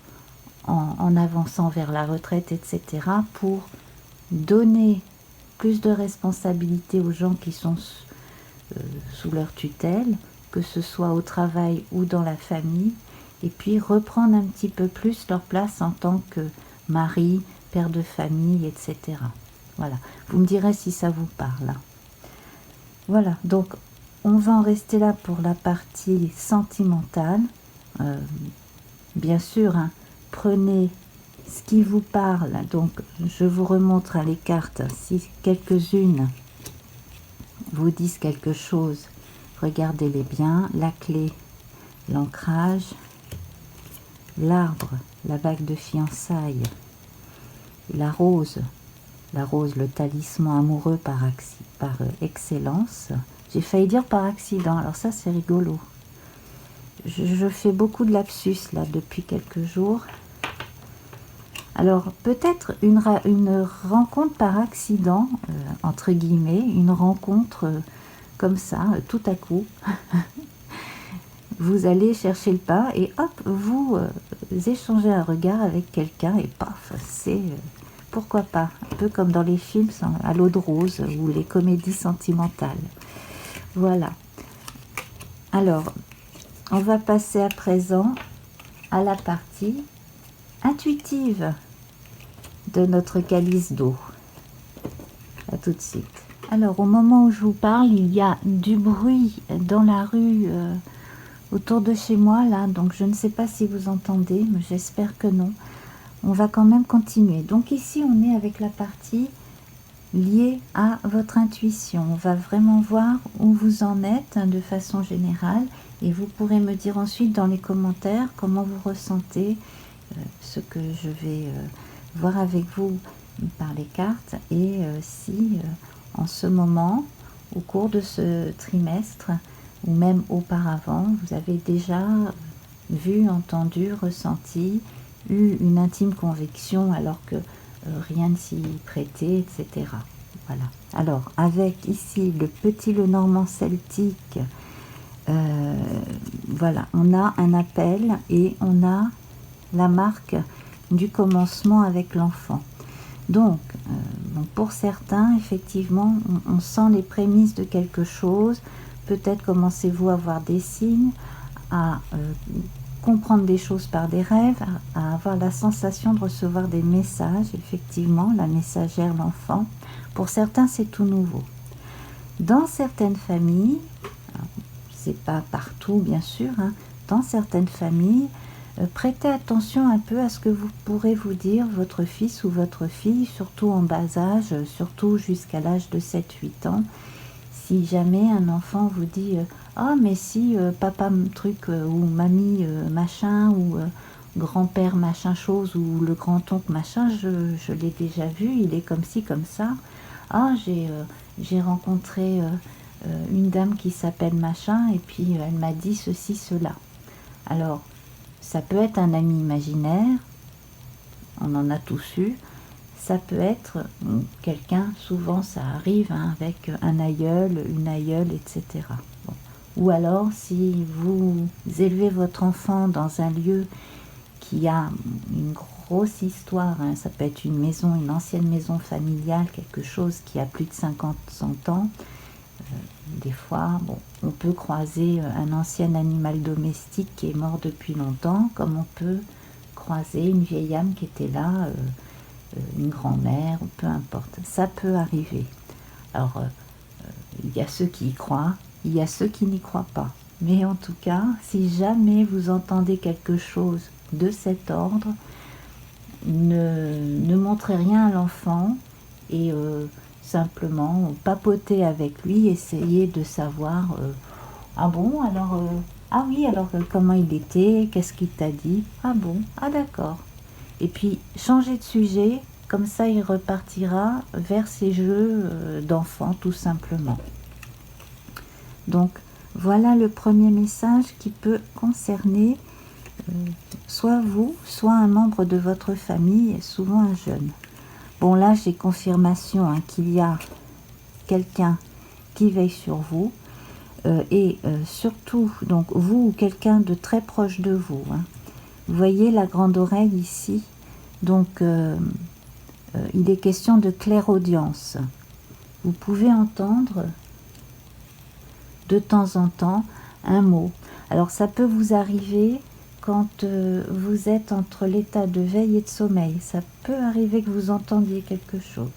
en avançant vers la retraite, etc., pour donner plus de responsabilités aux gens qui sont sous leur tutelle, que ce soit au travail ou dans la famille, et puis reprendre un petit peu plus leur place en tant que mari, père de famille, etc. Voilà, vous me direz si ça vous parle. Voilà, donc on va en rester là pour la partie sentimentale. Bien sûr, hein, prenez ce qui vous parle. Donc, je vous remontre les cartes. Si quelques-unes vous disent quelque chose, regardez-les bien. La clé, l'ancrage, l'arbre, la bague de fiançailles, la rose, le talisman amoureux par excellence. J'ai failli dire par accident, alors ça c'est rigolo. Je fais beaucoup de lapsus là depuis quelques jours. Alors peut-être une rencontre par accident, entre guillemets, une rencontre comme ça, tout à coup. Vous allez chercher le pas et hop, vous échangez un regard avec quelqu'un et paf, c'est pourquoi pas, un peu comme dans les films à l'eau de rose ou les comédies sentimentales. Voilà. Alors, on va passer à présent à la partie intuitive de notre calice d'eau. À tout de suite. Alors, au moment où je vous parle, il y a du bruit dans la rue autour de chez moi, là, donc je ne sais pas si vous entendez, mais j'espère que non. On va quand même continuer. Donc ici, on est avec la partie liée à votre intuition. On va vraiment voir où vous en êtes hein, de façon générale, et vous pourrez me dire ensuite dans les commentaires comment vous ressentez ce que je vais voir avec vous par les cartes, et si en ce moment, au cours de ce trimestre, ou même auparavant, vous avez déjà vu, entendu, ressenti, eu une intime conviction alors que rien ne s'y prêtait, etc. Voilà. Alors, avec ici le petit Lenormand celtique, voilà, on a un appel et on a la marque du commencement avec l'enfant. Donc, pour certains, effectivement, on sent les prémices de quelque chose. Peut-être commencez-vous à voir des signes, à comprendre des choses par des rêves, à avoir la sensation de recevoir des messages, effectivement, la messagère, l'enfant. Pour certains, c'est tout nouveau. Dans certaines familles, c'est pas partout bien sûr, hein, dans certaines familles, prêtez attention un peu à ce que vous pourrez vous dire votre fils ou votre fille, surtout en bas âge, surtout jusqu'à l'âge de 7-8 ans. Si jamais un enfant vous dit « Ah, mais si papa truc ou mamie machin ou grand-père machin chose ou le grand-oncle machin, je l'ai déjà vu, il est comme ci, comme ça. Ah, j'ai rencontré une dame qui s'appelle machin et puis elle m'a dit ceci, cela. » Alors, ça peut être un ami imaginaire, on en a tous eu. Ça peut être quelqu'un, souvent ça arrive, hein, avec un aïeul, une aïeule, etc. Bon. Ou alors, si vous élevez votre enfant dans un lieu qui a une grosse histoire, hein, ça peut être une maison, une ancienne maison familiale, quelque chose qui a plus de 50-100 ans, des fois, bon, on peut croiser un ancien animal domestique qui est mort depuis longtemps, comme on peut croiser une vieille âme qui était là, une grand-mère, ou peu importe. Ça peut arriver. Alors, il y a ceux qui y croient, il y a ceux qui n'y croient pas. Mais en tout cas, si jamais vous entendez quelque chose de cet ordre, ne montrez rien à l'enfant et simplement papotez avec lui, essayez de savoir ah bon, alors ah oui, alors comment il était, qu'est-ce qu'il t'a dit, ah bon, ah d'accord. Et puis changez de sujet, comme ça il repartira vers ses jeux d'enfant tout simplement. Donc voilà le premier message qui peut concerner soit vous, soit un membre de votre famille, souvent un jeune. Bon, là j'ai confirmation hein, qu'il y a quelqu'un qui veille sur vous et surtout donc vous ou quelqu'un de très proche de vous. Hein. Vous voyez la grande oreille ici, donc il est question de clairaudience. Vous pouvez entendre de temps en temps un mot. Alors ça peut vous arriver quand vous êtes entre l'état de veille et de sommeil. Ça peut arriver que vous entendiez quelque chose.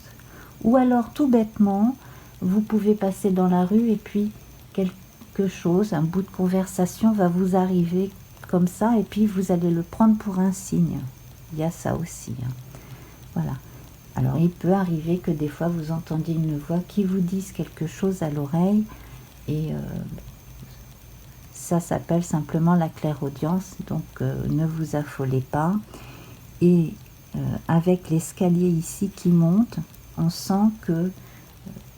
Ou alors tout bêtement, vous pouvez passer dans la rue et puis quelque chose, un bout de conversation va vous arriver comme ça et puis vous allez le prendre pour un signe. Il y a ça aussi. Hein. Voilà. Alors il peut arriver que des fois vous entendiez une voix qui vous dise quelque chose à l'oreille et ça s'appelle simplement la clairaudience, donc ne vous affolez pas. Et avec l'escalier ici qui monte, on sent que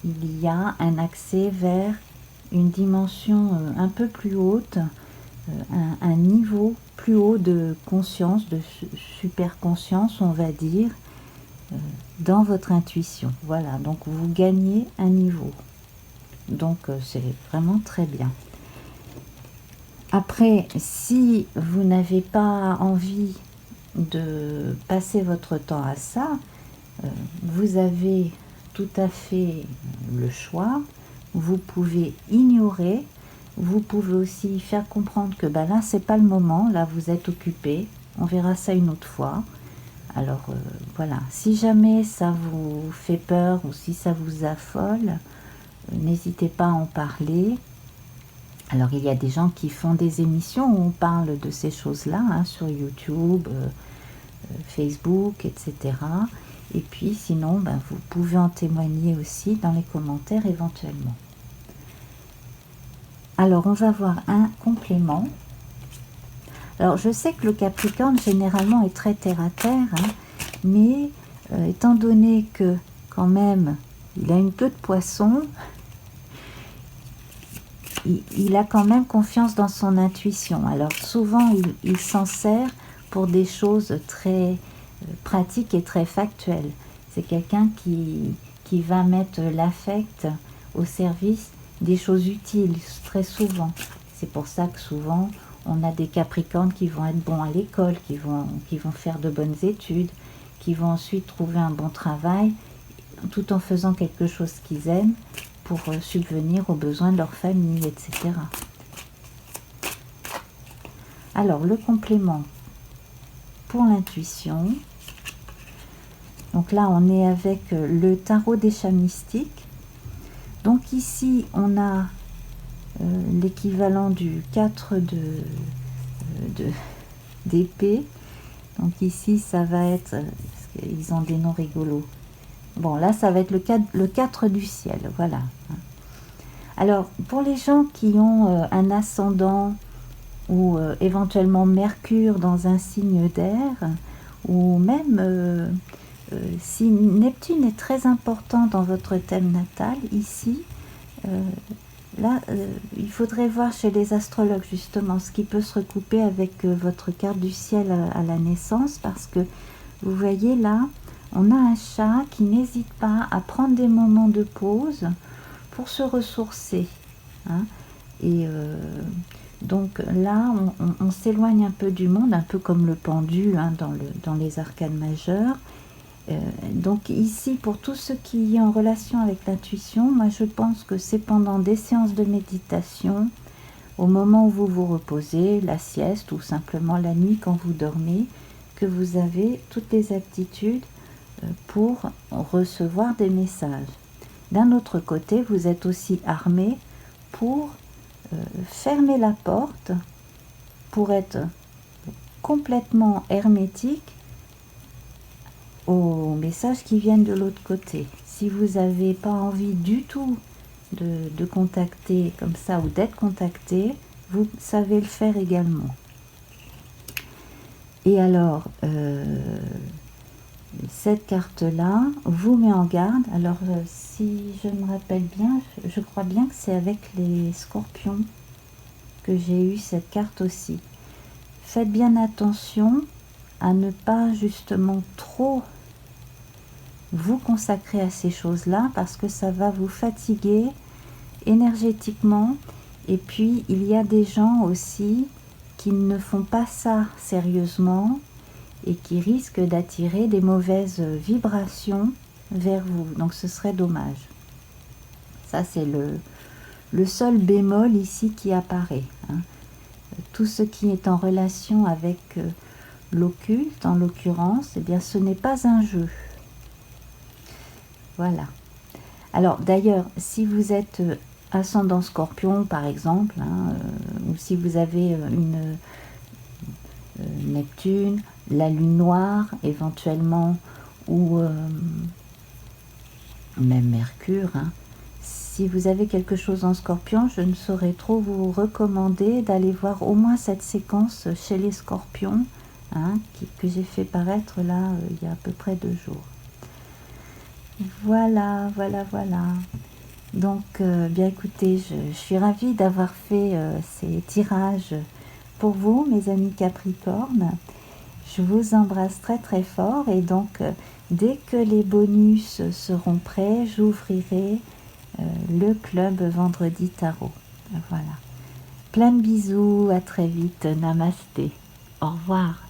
il y a un accès vers une dimension un peu plus haute, un niveau plus haut de conscience, de super conscience, on va dire, dans votre intuition. Voilà, donc vous gagnez un niveau. Donc c'est vraiment très bien. Après, si vous n'avez pas envie de passer votre temps à ça, vous avez tout à fait le choix. Vous pouvez ignorer, vous pouvez aussi faire comprendre que ben là, c'est pas le moment, là vous êtes occupé, on verra ça une autre fois. Alors voilà, si jamais ça vous fait peur ou si ça vous affole, n'hésitez pas à en parler. Alors il y a des gens qui font des émissions où on parle de ces choses-là, hein, sur YouTube, Facebook, etc. Et puis sinon, ben, vous pouvez en témoigner aussi dans les commentaires éventuellement. Alors on va voir un complément. Alors je sais que le Capricorne généralement est très terre à terre, hein, mais étant donné que quand même il a une queue de poisson, il a quand même confiance dans son intuition. Alors souvent, il s'en sert pour des choses très pratiques et très factuelles. C'est quelqu'un qui va mettre l'affect au service des choses utiles, très souvent. C'est pour ça que souvent, on a des Capricornes qui vont être bons à l'école, qui vont faire de bonnes études, qui vont ensuite trouver un bon travail, tout en faisant quelque chose qu'ils aiment, pour subvenir aux besoins de leur famille, etc. Alors, le complément pour l'intuition. Donc là, on est avec le tarot des chats mystiques. Donc ici, on a l'équivalent du 4 d'épée. Donc ici, ça va être... Parce qu'ils ont des noms rigolos. Bon, là, ça va être le 4 du ciel. Voilà. Alors, pour les gens qui ont un ascendant ou éventuellement Mercure dans un signe d'air, ou même si Neptune est très important dans votre thème natal, ici, là, il faudrait voir chez les astrologues justement ce qui peut se recouper avec votre carte du ciel à la naissance, parce que vous voyez là, on a un chat qui n'hésite pas à prendre des moments de pause pour se ressourcer. Hein. Et donc là, on s'éloigne un peu du monde, un peu comme le pendule hein, dans les arcanes majeures. Donc ici, pour tout ce qui est en relation avec l'intuition, moi je pense que c'est pendant des séances de méditation, au moment où vous vous reposez, la sieste ou simplement la nuit quand vous dormez, que vous avez toutes les aptitudes pour recevoir des messages. D'un autre côté, vous êtes aussi armé pour fermer la porte, pour être complètement hermétique aux messages qui viennent de l'autre côté. Si vous n'avez pas envie du tout de contacter comme ça ou d'être contacté, vous savez le faire également. Et alors, cette carte-là vous met en garde. Alors, si je me rappelle bien, je crois bien que c'est avec les scorpions que j'ai eu cette carte aussi. Faites bien attention à ne pas justement trop vous consacrer à ces choses-là parce que ça va vous fatiguer énergétiquement. Et puis, il y a des gens aussi qui ne font pas ça sérieusement et qui risquent d'attirer des mauvaises vibrations vers vous. Donc, ce serait dommage. Ça, c'est le seul bémol ici qui apparaît. Hein. Tout ce qui est en relation avec l'occulte, en l'occurrence, eh bien, ce n'est pas un jeu. Voilà. Alors, d'ailleurs, si vous êtes ascendant scorpion, par exemple, hein, ou si vous avez une Neptune, la lune noire, éventuellement, ou même Mercure, hein, si vous avez quelque chose en scorpion, je ne saurais trop vous recommander d'aller voir au moins cette séquence chez les scorpions, hein, que j'ai fait paraître là il y a à peu près 2 jours. Voilà. Donc, bien écoutez, je suis ravie d'avoir fait ces tirages pour vous, mes amis Capricorne. Je vous embrasse très très fort et donc, dès que les bonus seront prêts, j'ouvrirai le club Vendredi Tarot. Voilà. Plein de bisous, à très vite, namasté. Au revoir.